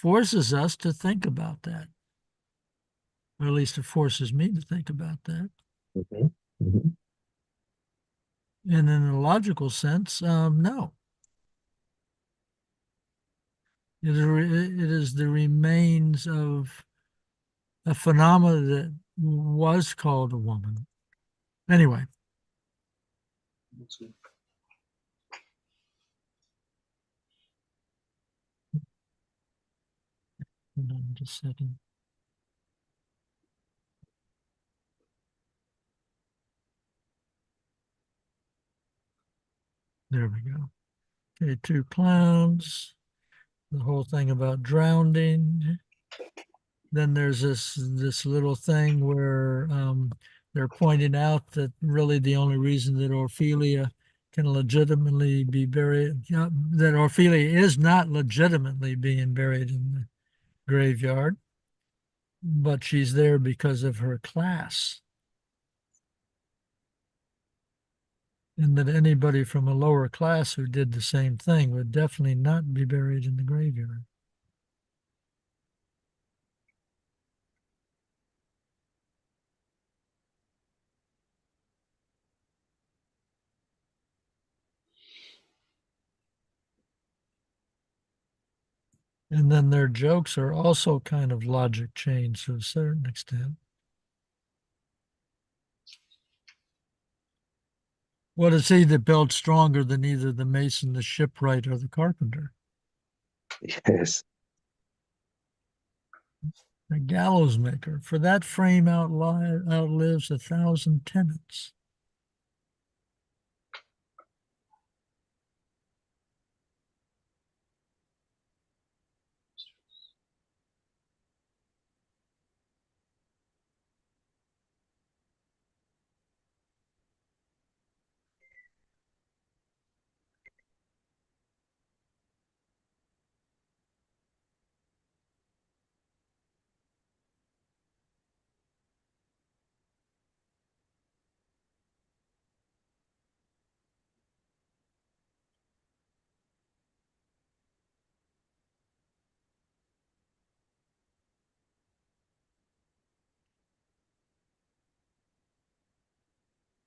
us to think about that. Or at least it forces me to think about that. Mhm. Mhm. And in a logical sense, no. It is the remains of a phenomena that was called a woman. Anyway, That's good. hold on just a second. There we go. Okay, two clowns. The whole thing about drowning. Then there's this little thing where they're pointing out that really the only reason that Ophelia can legitimately be buried, that Ophelia is not legitimately being buried in the graveyard, but she's there because of her class. And that anybody from a lower class who did the same thing would definitely not be buried in the graveyard. And then their jokes are also kind of logic chains to a certain extent. What is he that builds stronger than either the mason, the shipwright, or the carpenter? Yes. The gallows maker. For that frame outlives 1,000 tenants.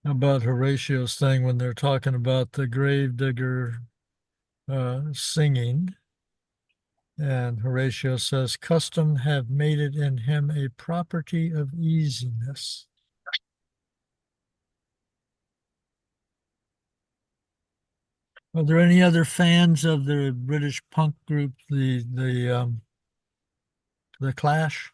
How about Horatio's thing when they're talking about the gravedigger singing? And Horatio says, custom have made it in him a property of easiness. Are there any other fans of the British punk group, the Clash?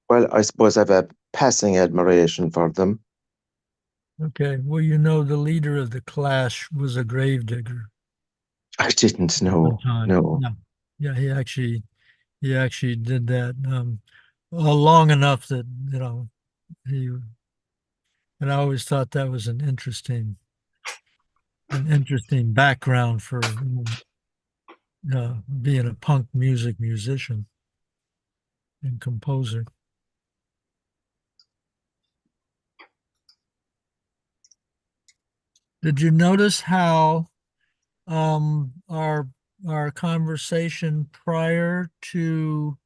Well, I suppose I've a passing admiration for them. Okay, well, you know, the leader of the Clash was a gravedigger I didn't one know. time. No. Yeah, yeah, he actually did that long enough that he. And I always thought that was an interesting background for being a punk musician and composer. Did you notice how um, our our conversation prior to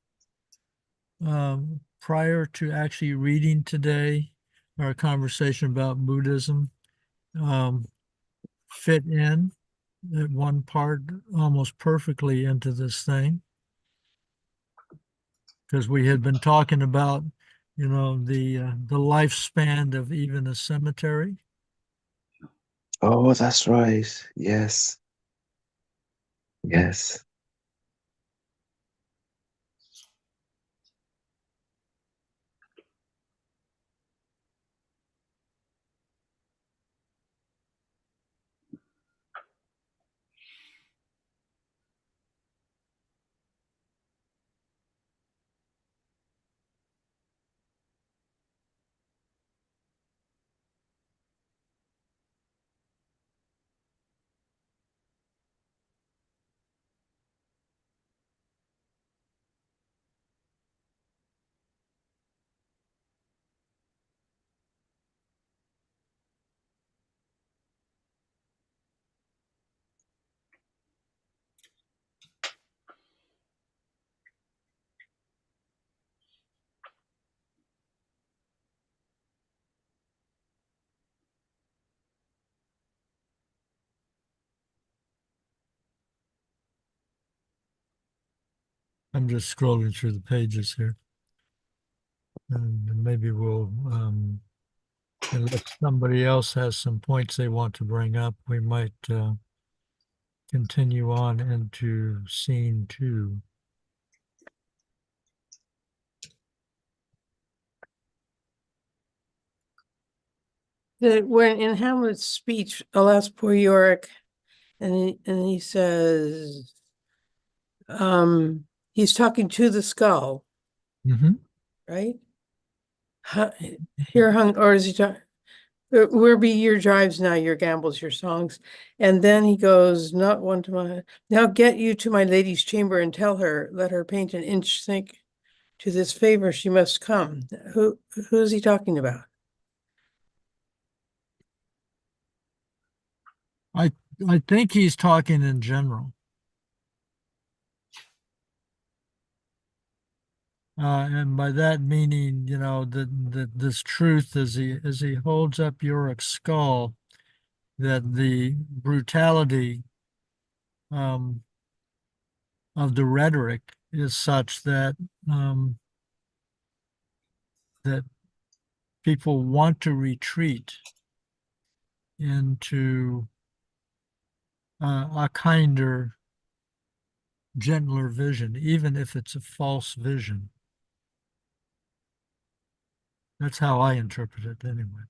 actually reading today, our conversation about Buddhism um, fit in at one part almost perfectly into this thing because we had been talking about, the lifespan of even a cemetery. Oh, that's right. Yes. Yes. I'm just scrolling through the pages here. And maybe we'll, unless somebody else has some points they want to bring up, we might continue on into scene 2. When in Hamlet's speech, alas, poor Yorick, and he says, he's talking to the skull, Mm-hmm. right? Here hung, or is he talking? Where be your drives now, your gambles, your songs? And then he goes, not one to my, now get you to my lady's chamber and tell her, let her paint an inch sink. To this favor she must come. Who's he talking about? I think he's talking in general. And by that meaning, you know, that this truth as he holds up Yorick's skull, that the brutality of the rhetoric is such that that people want to retreat into a kinder, gentler vision, even if it's a false vision. That's how I interpret it anyway.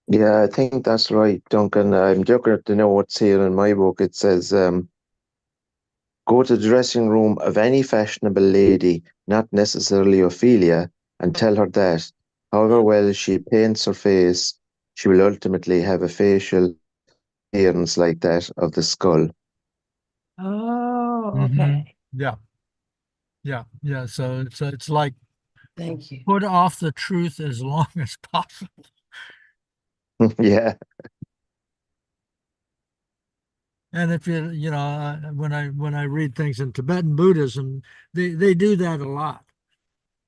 Yeah, I think that's right, Duncan. I'm looking at the notes here in my book. It says, go to the dressing room of any fashionable lady, not necessarily Ophelia, and tell her that, however well she paints her face, she will ultimately have a facial appearance like that of the skull. Oh, Mhm. okay. Yeah, yeah. So it's like Thank you. put off the truth as long as possible. Yeah. And if you know, when I read things in Tibetan Buddhism, they do that a lot.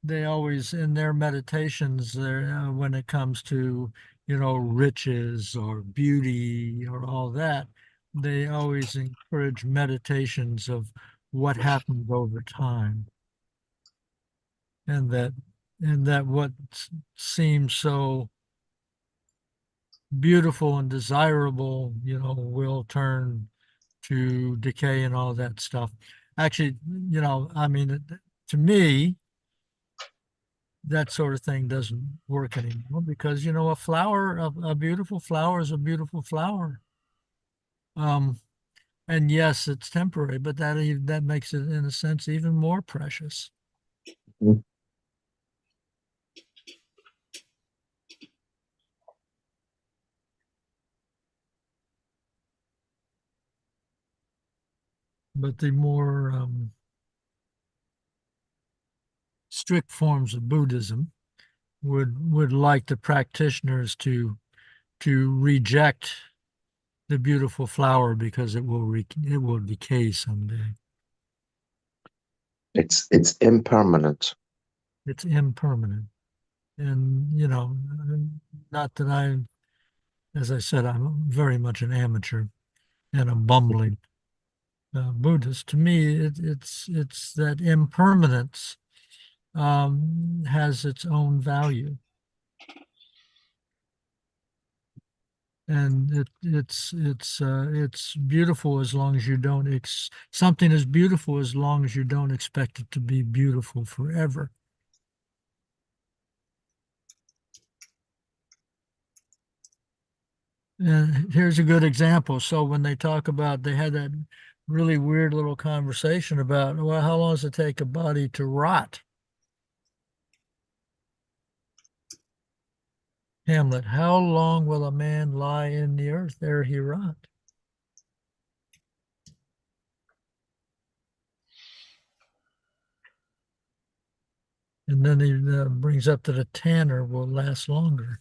They always in their meditations there when it comes to riches or beauty or all that, they always encourage meditations of what happens over time, and that what seems so beautiful and desirable, will turn to decay and all that stuff. Actually, I mean, to me, that sort of thing doesn't work anymore because, a beautiful flower is a beautiful flower. Um, and yes, it's temporary, but that makes it, in a sense, even more precious. But the more strict forms of Buddhism would like the practitioners to reject the beautiful flower because it will decay someday. It's impermanent. It's impermanent. And, not that as I said, I'm very much an amateur and a bumbling Buddhist. To me, it's that impermanence has its own value. And it's beautiful as long as you don't something is beautiful as long as you don't expect it to be beautiful forever. And here's a good example. So when they talk about, they had that really weird little conversation about, well, how long does it take a body to rot? Hamlet, how long will a man lie in the earth ere he rot? And then he brings up that a tanner will last longer.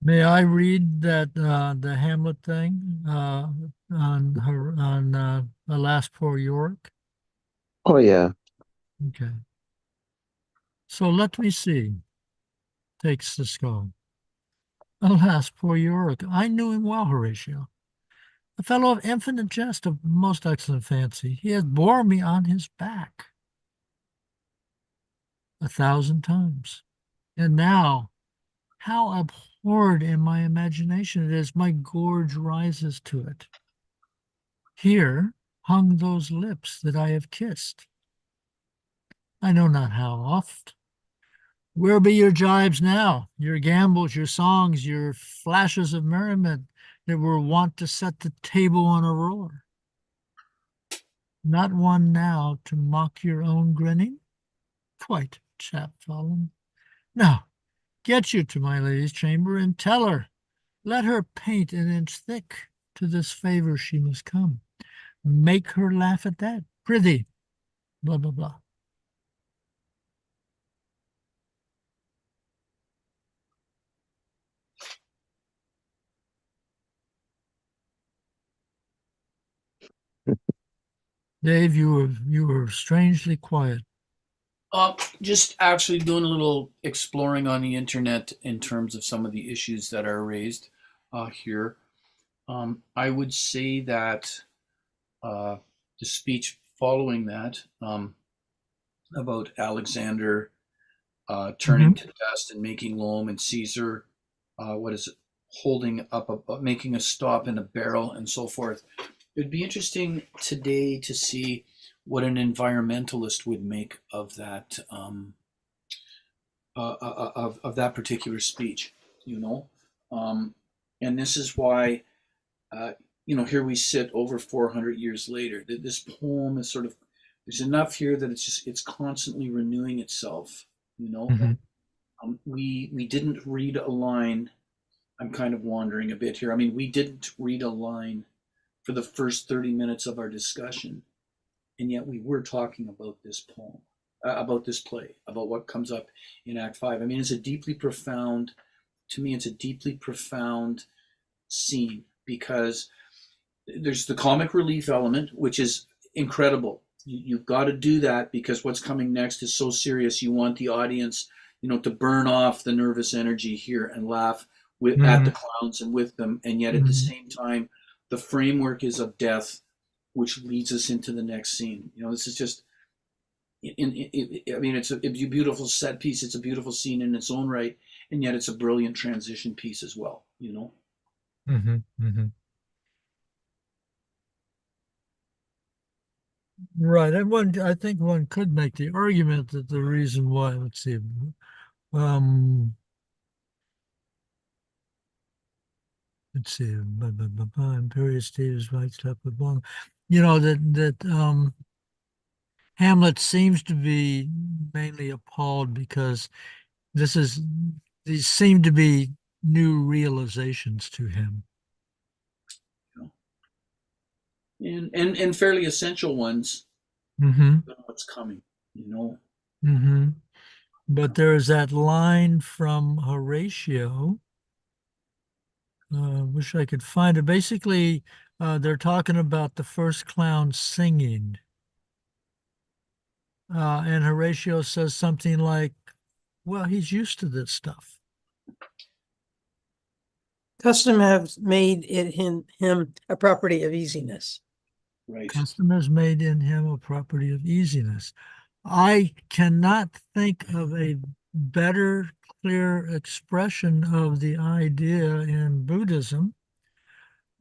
May I read that the Hamlet thing on Alas Poor York? Oh yeah. Okay. So let me see. Takes the skull. Alas, poor Yorick. I knew him well, Horatio. A fellow of infinite jest, of most excellent fancy. He has bore me on his back 1,000 times. And now, how abhorred in my imagination it is, my gorge rises to it. Here hung those lips that I have kissed. I know not how oft. Where be your jibes now, your gambols, your songs, your flashes of merriment that were wont to set the table on a roar? Not one now to mock your own grinning? Quite chapfallen. Now, get you to my lady's chamber and tell her, let her paint an inch thick, to this favor she must come. Make her laugh at that. Prithee, blah, blah, blah. Dave, you were strangely quiet. Just actually doing a little exploring on the internet in terms of some of the issues that are raised here. I would say that uh, the speech following that about Alexander turning to dust and making loam, and Caesar, what is it, holding up, making a stop in a barrel, and so forth. It'd be interesting today to see what an environmentalist would make of that of that particular speech. You know, um, and this is why uh, here we sit over 400 years later. This poem is sort of, there's enough here that it's constantly renewing itself. You know, Mhm. we didn't read a line. I'm kind of wandering a bit here. I mean, we didn't read a line for the first 30 minutes of our discussion, and yet we were talking about this poem, about this play, about what comes up in Act 5. I mean, it's a deeply profound, to me, it's a deeply profound scene because there's the comic relief element, which is incredible. You've got to do that because what's coming next is so serious. You want the audience, to burn off the nervous energy here and laugh at the Mhm. clowns and with them. And yet at the Mhm. same time, the framework is of death, which leads us into the next scene. This is just, I mean, it's a beautiful set piece. It's a beautiful scene in its own right. And yet it's a brilliant transition piece as well. Mhm. Mhm. Right. And I think one could make the argument that the reason why, let's see, um, let's see, Imperious Status right step with one, that Hamlet seems to be mainly appalled because this is these seem to be new realizations to him. And fairly essential ones. Mm-hmm. What's coming. Mm-hmm. But there's that line from Horatio. Wish I could find it. Basically, they're talking about the first clown singing. And Horatio says something like, well, he's used to this stuff. Custom has made him a property of easiness. Right. Custom has made in him a property of easiness. I cannot think of a better, clear expression of the idea in Buddhism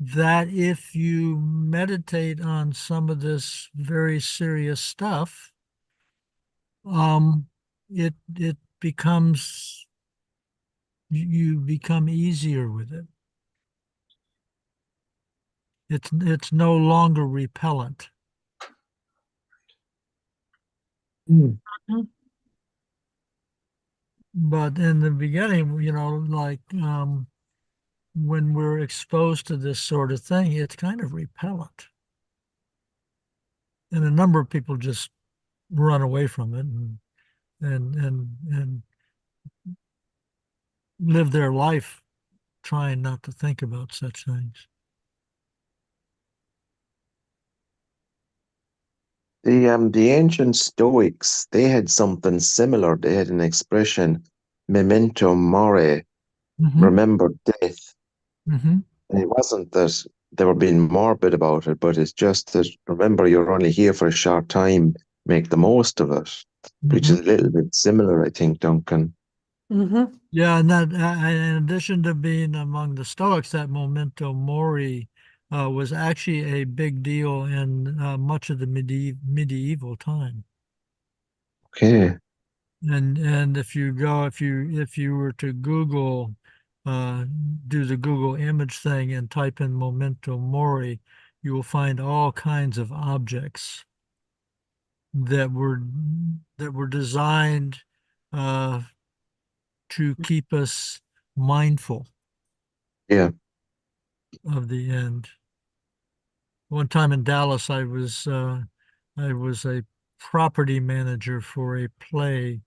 that if you meditate on some of this very serious stuff, it becomes you become easier with it. It's no longer repellent. Mm. But in the beginning, like when we're exposed to this sort of thing, it's kind of repellent. And a number of people just run away from it and live their life trying not to think about such things. The ancient Stoics, they had something similar. They had an expression, memento mori, Mm-hmm. remember death. Mm-hmm. And it wasn't that they were being morbid about it, but it's just that remember you're only here for a short time, make the most of it, which Mm-hmm. is a little bit similar, I think, Duncan. Mm-hmm. Yeah, and that in addition to being among the Stoics, that memento mori was actually a big deal in much of the medieval time. Okay. And if you were to Google, do the Google image thing and type in memento mori, you will find all kinds of objects that were designed uh, to keep us mindful Yeah. of the end. One time in Dallas, I was a property manager for a play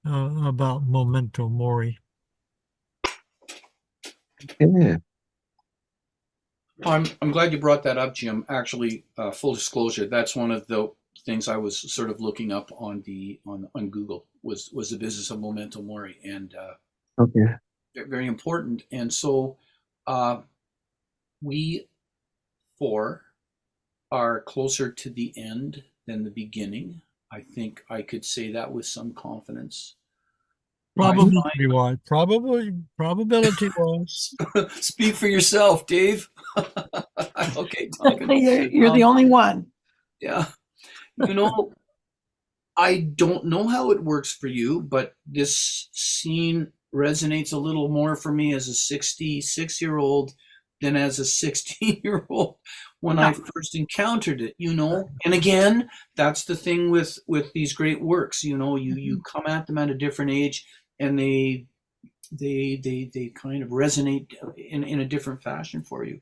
about memento mori. Yeah. I'm glad you brought that up, Jim. Actually, full disclosure, that's one of the things I was sort of looking up on Google was the business of memento mori, and Okay. very important. And so uh, we four are closer to the end than the beginning. I think I could say that with some confidence. I Probability wise. speak for yourself, Dave. Okay, Duncan. You're the only one. Yeah, you know, I don't know how it works for you, but this scene resonates a little more for me as a 66-year-old than as a 16-year-old when I first encountered it, you know. And again, that's the thing with these great works, you know, you come at them at a different age and they kind of resonate in a different fashion for you.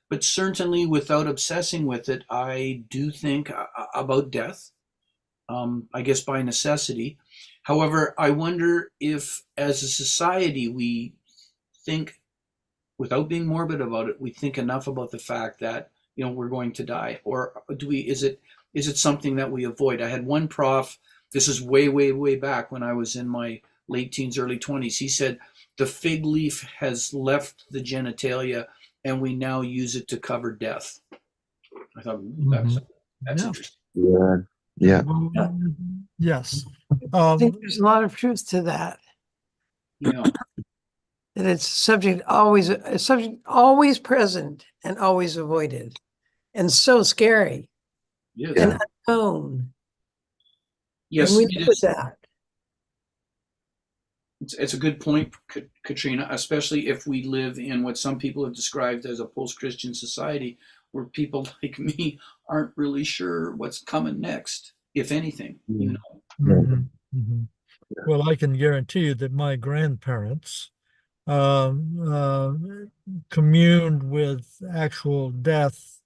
But certainly without obsessing with it, I do think about death, I guess by necessity. However, I wonder if, as a society, we think, without being morbid about it, we think enough about the fact that we're going to die, or do we? Is it something that we avoid? I had one prof. This is way, way, way back when I was in my late teens, early 20s. He said the fig leaf has left the genitalia, and we now use it to cover death. I thought that's Yeah. interesting. Yeah. Yeah. Yes. I think there's a lot of truth to that. Yeah. That it's a subject always present and always avoided, and so scary Yes. and unknown. Yes, And we it live with is. that. It's a good point, Katrina, especially if we live in what some people have described as a post-Christian society where people like me aren't really sure what's coming next, if anything, you know. Mhm, mhm. Well, I can guarantee you that my grandparents communed with actual death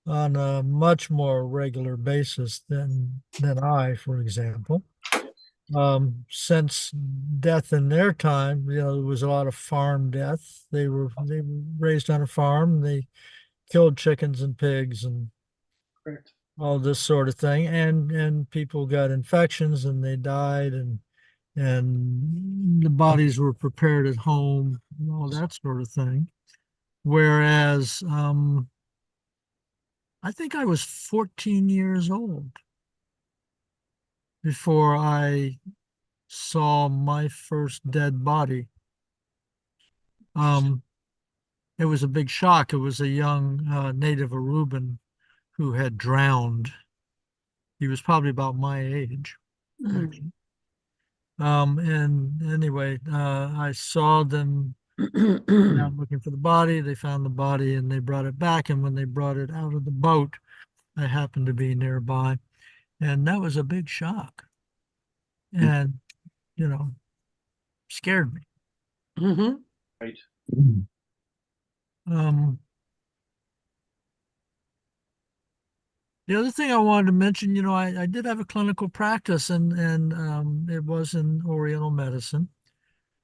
on a much more regular basis than I, for example. Since death in their time, there was a lot of farm death. They were raised on a farm. They killed chickens and pigs and Correct. all this sort of thing, and people got infections and they died, and the bodies were prepared at home and all that sort of thing. Whereas I think I was 14 years old before I saw my first dead body. Um, it was a big shock. It was a young native Aruban who had drowned. He was probably about my age. Mm. And anyway, I saw them out looking for the body. They found the body and they brought it back. And when they brought it out of the boat, I happened to be nearby. And that was a big shock and, scared me. Mhm. Right. Um, the other thing I wanted to mention, I did have a clinical practice and it was in Oriental medicine.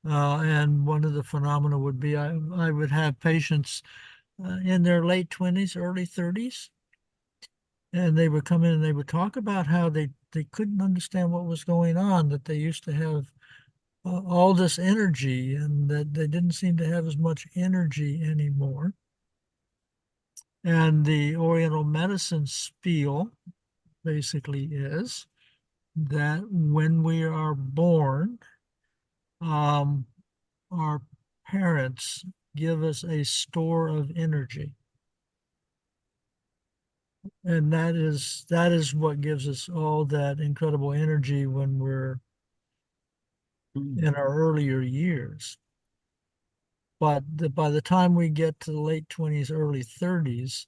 And one of the phenomena would be I would have patients in their late 20s, early 30s, and they would come in and they would talk about how they couldn't understand what was going on, that they used to have all this energy and that they didn't seem to have as much energy anymore. And the Oriental medicine spiel basically is that when we are born, um, our parents give us a store of energy. And that is what gives us all that incredible energy when we're in our earlier years. But by the time we get to the late 20s, early 30s,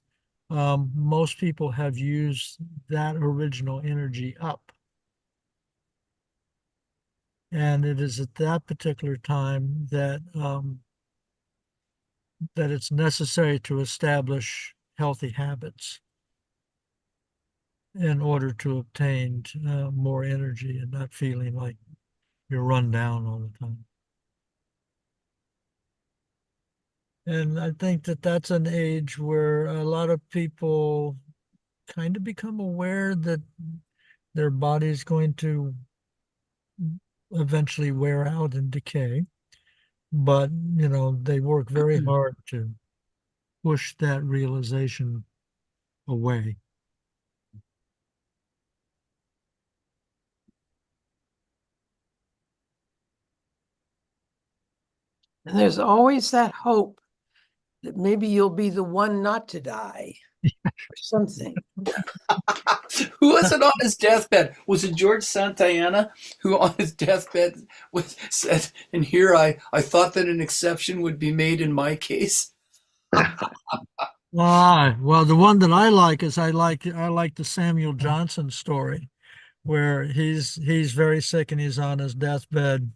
most people have used that original energy up. And it is at that particular time that it's necessary to establish healthy habits in order to obtain more energy and not feeling like you're run down all the time. And I think that that's an age where a lot of people kind of become aware that their body is going to eventually wear out and decay. But, they work very hard to push that realization away. And there's always that hope that maybe you'll be the one not to die or something. Who was it on his deathbed? Was it George Santayana who on his deathbed said, and here I thought that an exception would be made in my case? Well, the one that I like is I like the Samuel Johnson story where he's very sick and he's on his deathbed.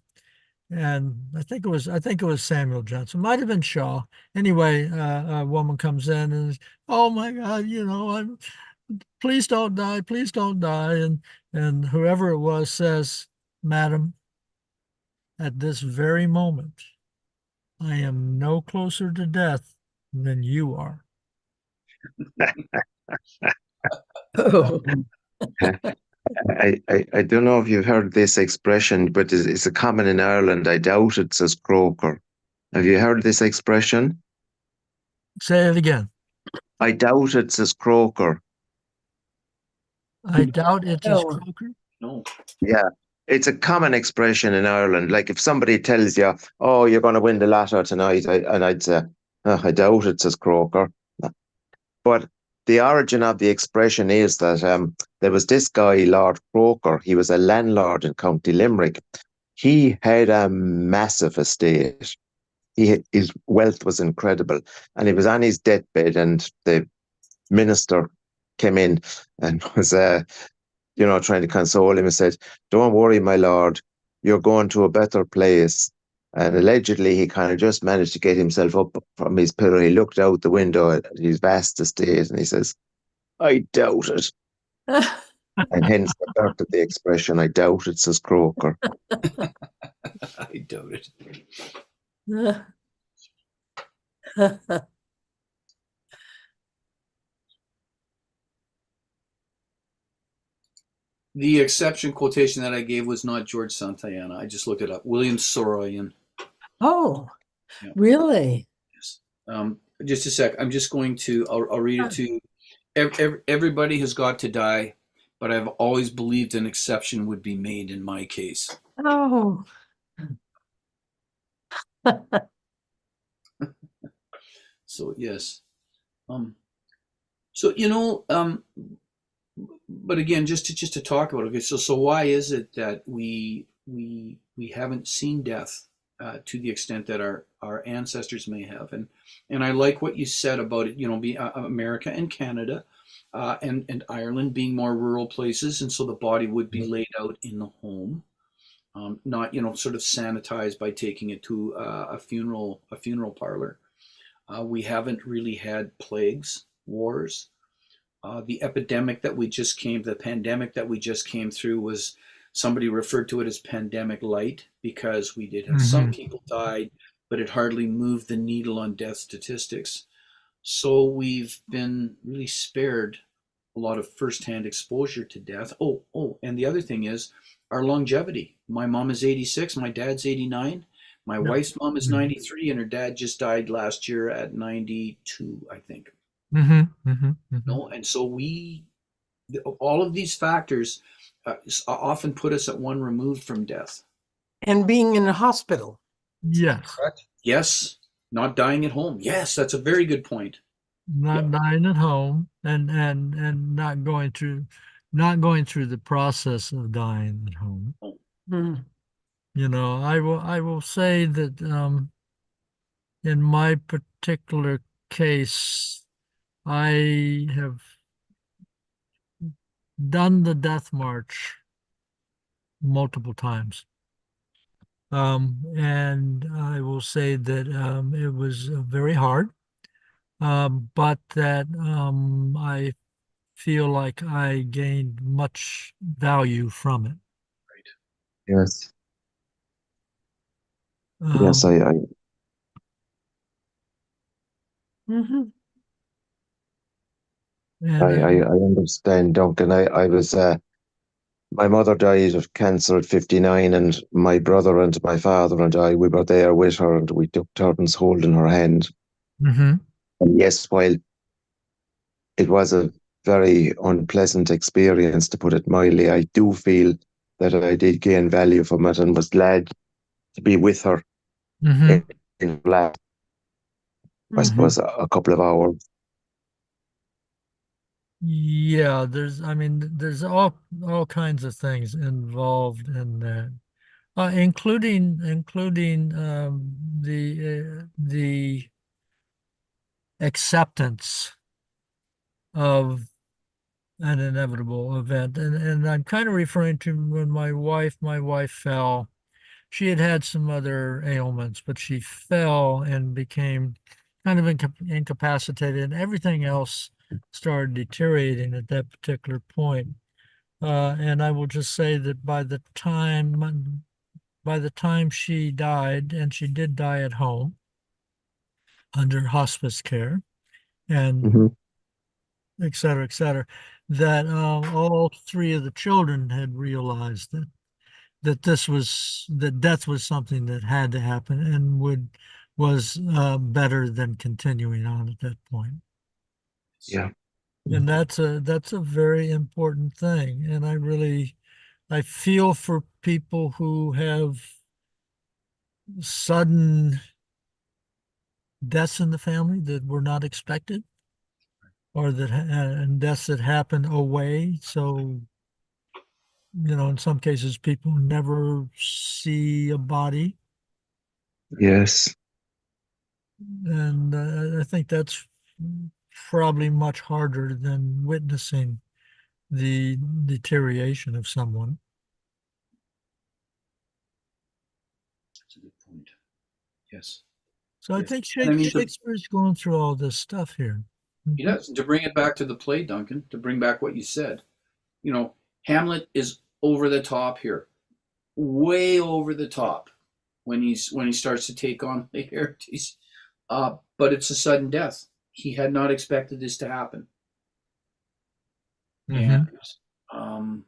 And I think it was Samuel Johnson. Might have been Shaw. Anyway, a woman comes in and, oh my God, please don't die, please don't die. And whoever it was says, Madam, at this very moment, I am no closer to death than you are. Oh, I don't know if you've heard this expression, but it's a common in Ireland. I doubt it, says Croker. Have you heard this expression? Say it again. I doubt it, says Croker. I doubt it is no. Croker. No. Yeah, it's a common expression in Ireland. Like if somebody tells you, "Oh, you're going to win the lotto tonight," and I'd say, "Oh, I doubt it," says Croker. But the origin of the expression is that there was this guy, Lord Croker. He was a landlord in County Limerick. He had a massive estate. His wealth was incredible, and he was on his deathbed, and the minister came in and was trying to console him and said, "Don't worry, my lord, you're going to a better place." And allegedly, he kind of just managed to get himself up from his pillow. He looked out the window at his vast estate and he says, "I doubt it." And hence the start of the expression, "I doubt it," says Croker. I doubt it. The exception quotation that I gave was not George Santayana. I just looked it up. William Soroyan. Oh, Yeah. really? Yes. Just a sec. I'm just going to. I'll read it to you. Everybody has got to die, but I've always believed an exception would be made in my case. Oh. So yes. So but again, just to talk about it. Okay, so why is it that we haven't seen death to the extent that our ancestors may have? And I like what you said about it. Be America and Canada, and Ireland being more rural places, and so the body would be laid out in the home, not sort of sanitized by taking it to a funeral parlor. We haven't really had plagues, wars. The pandemic that we just came through was Somebody referred to it as pandemic light because we did have some Mhm. people died, but it hardly moved the needle on death statistics. So we've been really spared a lot of firsthand exposure to death. And the other thing is our longevity. My mom is 86, my dad's 89. My Yeah. wife's mom is Mhm. 93, and her dad just died last year at 92, I think. Mhm. Mhm. Mhm. No, and so all of these factors often put us at one removed from death. And being in a hospital. Yes. Correct. Yes, not dying at home. Yes, that's a very good point. Yeah. Not dying at home and not going through the process of dying at home. Oh, Mm. I will say that in my particular case, I have done the death march multiple times. And I will say that it was very hard, but that I feel like I gained much value from it. right. Yes. Yes, Um, Mhm. and I understand, Duncan. I was my mother died of cancer at 59, and my brother and my father and I, we were there with her, and we took turns holding her hand. mhm, And yes, while it was a very unpleasant experience, to put it mildly, I do feel that I did gain value from it and was glad to be with her mhm. in, in last, I Mhm. suppose, a couple of hours. Yeah, there's all kinds of things involved in that, including the acceptance of an inevitable event. And I'm kind of referring to when my wife fell. She had had some other ailments, but she fell and became kind of incapacitated, and everything else started deteriorating at that particular point. And I will just say that by the time she died, and she did die at home under hospice care, and Hmm. et cetera, that all three of the children had realized that death was something that had to happen and was better than continuing on at that point. Yeah. And that's a very important thing. And I feel for people who have sudden deaths in the family that were not expected, or and deaths that happen away. So, in some cases, people never see a body. Yes. And I think that's probably much harder than witnessing the deterioration of someone. That's a good point. Yes. So I Yes. think And I mean, Shakespeare's going through all this stuff here. Mhm. to bring it back to the play, Duncan, to bring back what you said, Hamlet is over the top here, way over the top when he starts to take on Laertes. But it's a sudden death. He had not expected this to happen, and Mhm. um,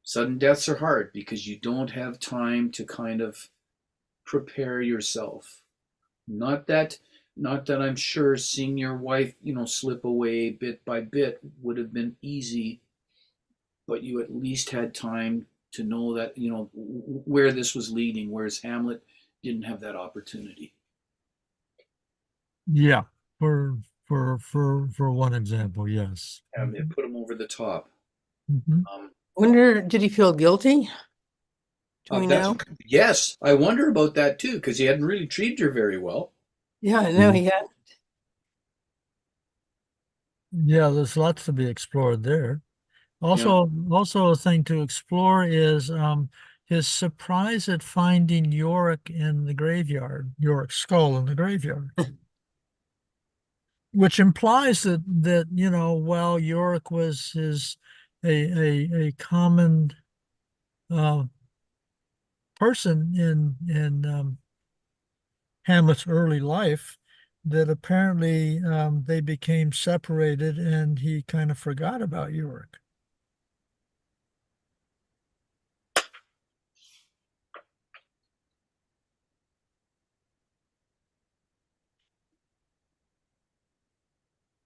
sudden deaths are hard because you don't have time to kind of prepare yourself. Not that not that I'm sure seeing your wife, slip away bit by bit would have been easy, but you at least had time to know that, where this was leading, whereas Hamlet didn't have that opportunity. Yeah, for one example, yes. It put him over the top. Mhm. Um, Wonder, did he feel guilty? Do we that's know? yes, I wonder about that too because he hadn't really treated her very well. Yeah, no, Mm. he had. Yeah, there's lots to be explored there. Yeah, Also a thing to explore is his surprise at finding Yorick in the graveyard, Yorick's skull in the graveyard, which implies that Yorick was a common person in Hamlet's early life that apparently they became separated and he kind of forgot about Yorick.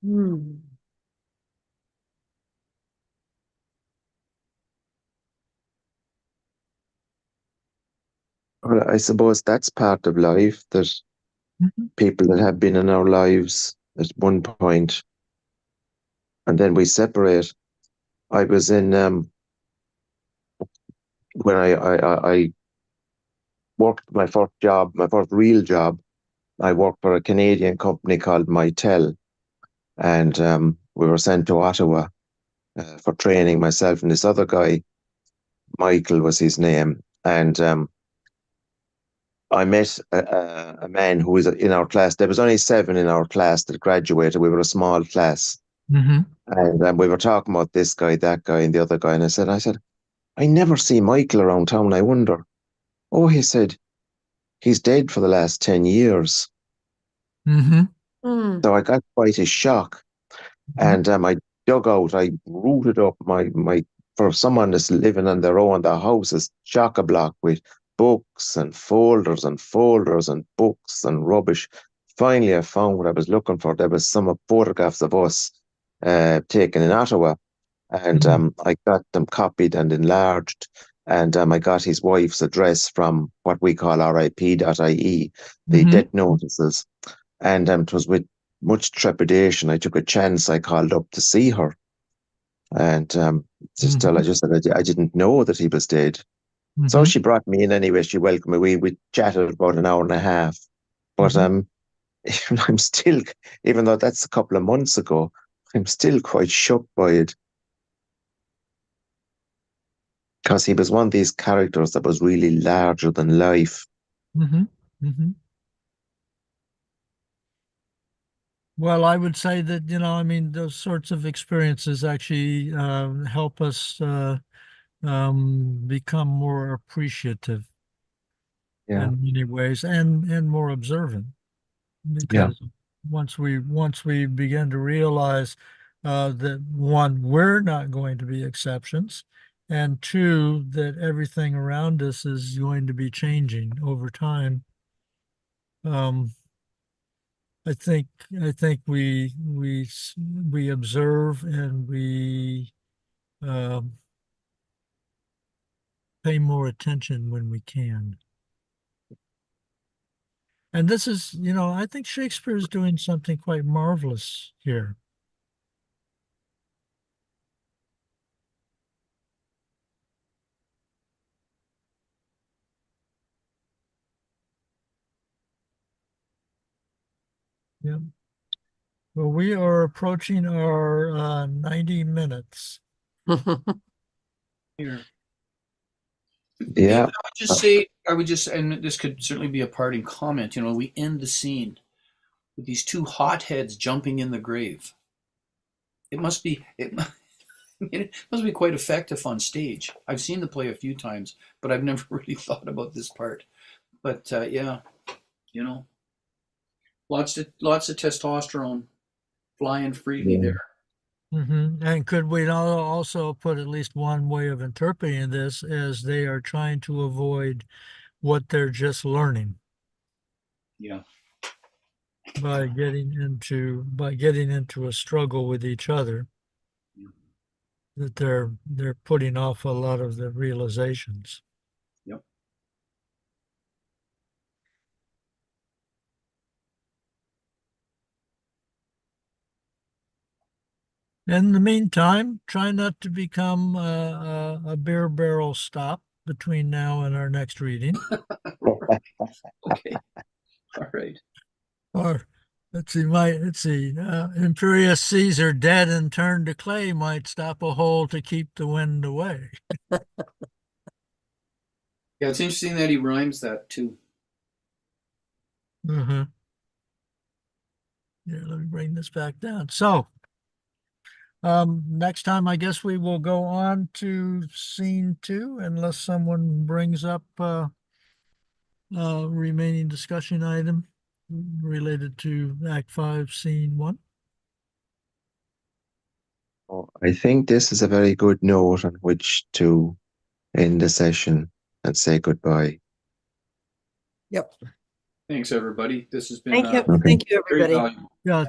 Hmm. Well, I suppose that's part of life, that Mhm. people that have been in our lives at one point and then we separate. I was in when I worked my first job, my first real job. I worked for a Canadian company called Mytel, and we were sent to Ottawa for training. Myself and this other guy, Michael was his name, and I met a man who was in our class. There was only 7 in our class that graduated. We were a small class, Mm-hmm. and we were talking about this guy, that guy, and the other guy. And I said, I never see Michael around town. I wonder. Oh, he said, he's dead for the last 10 years. Mm-hmm. Hmm. So I got quite a shock. And I dug out, I rooted up for someone that's living on their own, the house is chock-a-block with books and folders and books and rubbish. Finally, I found what I was looking for. There was some photographs of us taken in Ottawa, and Mm-hmm. I got them copied and enlarged. And I got his wife's address from what we call RIP.ie, the Mm-hmm. death notices. And it was with much trepidation I took a chance. I called up to see her, and I Mm-hmm. just said I didn't know that he was dead. So Mm-hmm. she brought me in anyway. She welcomed me. We chatted about an hour and a half. But Mm-hmm. I'm still, even though that's a couple of months ago, I'm still quite shocked by it, because he was one of these characters that was really larger than life. Mm-hmm. Mm-hmm. Well, I would say that, I mean, those sorts of experiences actually help us become more appreciative Yeah, in many ways and more observant, yeah, because once we begin to realize that one, we're not going to be exceptions, and two, that everything around us is going to be changing over time. Um, I think we observe and we um, pay more attention when we can. And this is, I think Shakespeare is doing something quite marvelous here. Yeah. Well, we are approaching our 90 minutes. Here. yeah. I would just say, and this could certainly be a parting comment. We end the scene with these 2 hotheads jumping in the grave. It must be quite effective on stage. I've seen the play a few times, but I've never really thought about this part. But yeah, you know, lots of testosterone flying freely Yeah. there. And could we also put at least one way of interpreting this as they are trying to avoid what they're just learning Yeah, by getting into a struggle with each other, that they're putting off a lot of the realizations. yep. In the meantime, try not to become a beer barrel stop between now and our next reading. Right. Okay. All right. Or let's see, Imperious Caesar dead and turned to clay might stop a hole to keep the wind away. Yeah, it's interesting that he rhymes that too. Uh-huh. Yeah, let me bring this back down. So Next time, I guess we will go on to scene 2 unless someone brings up remaining discussion item related to Act 5, Scene 1. I think this is a very good note on which to end the session and say goodbye. Yep. Thanks, everybody. This has been Thank you. Okay. Thank you, very everybody. valuable. Yeah,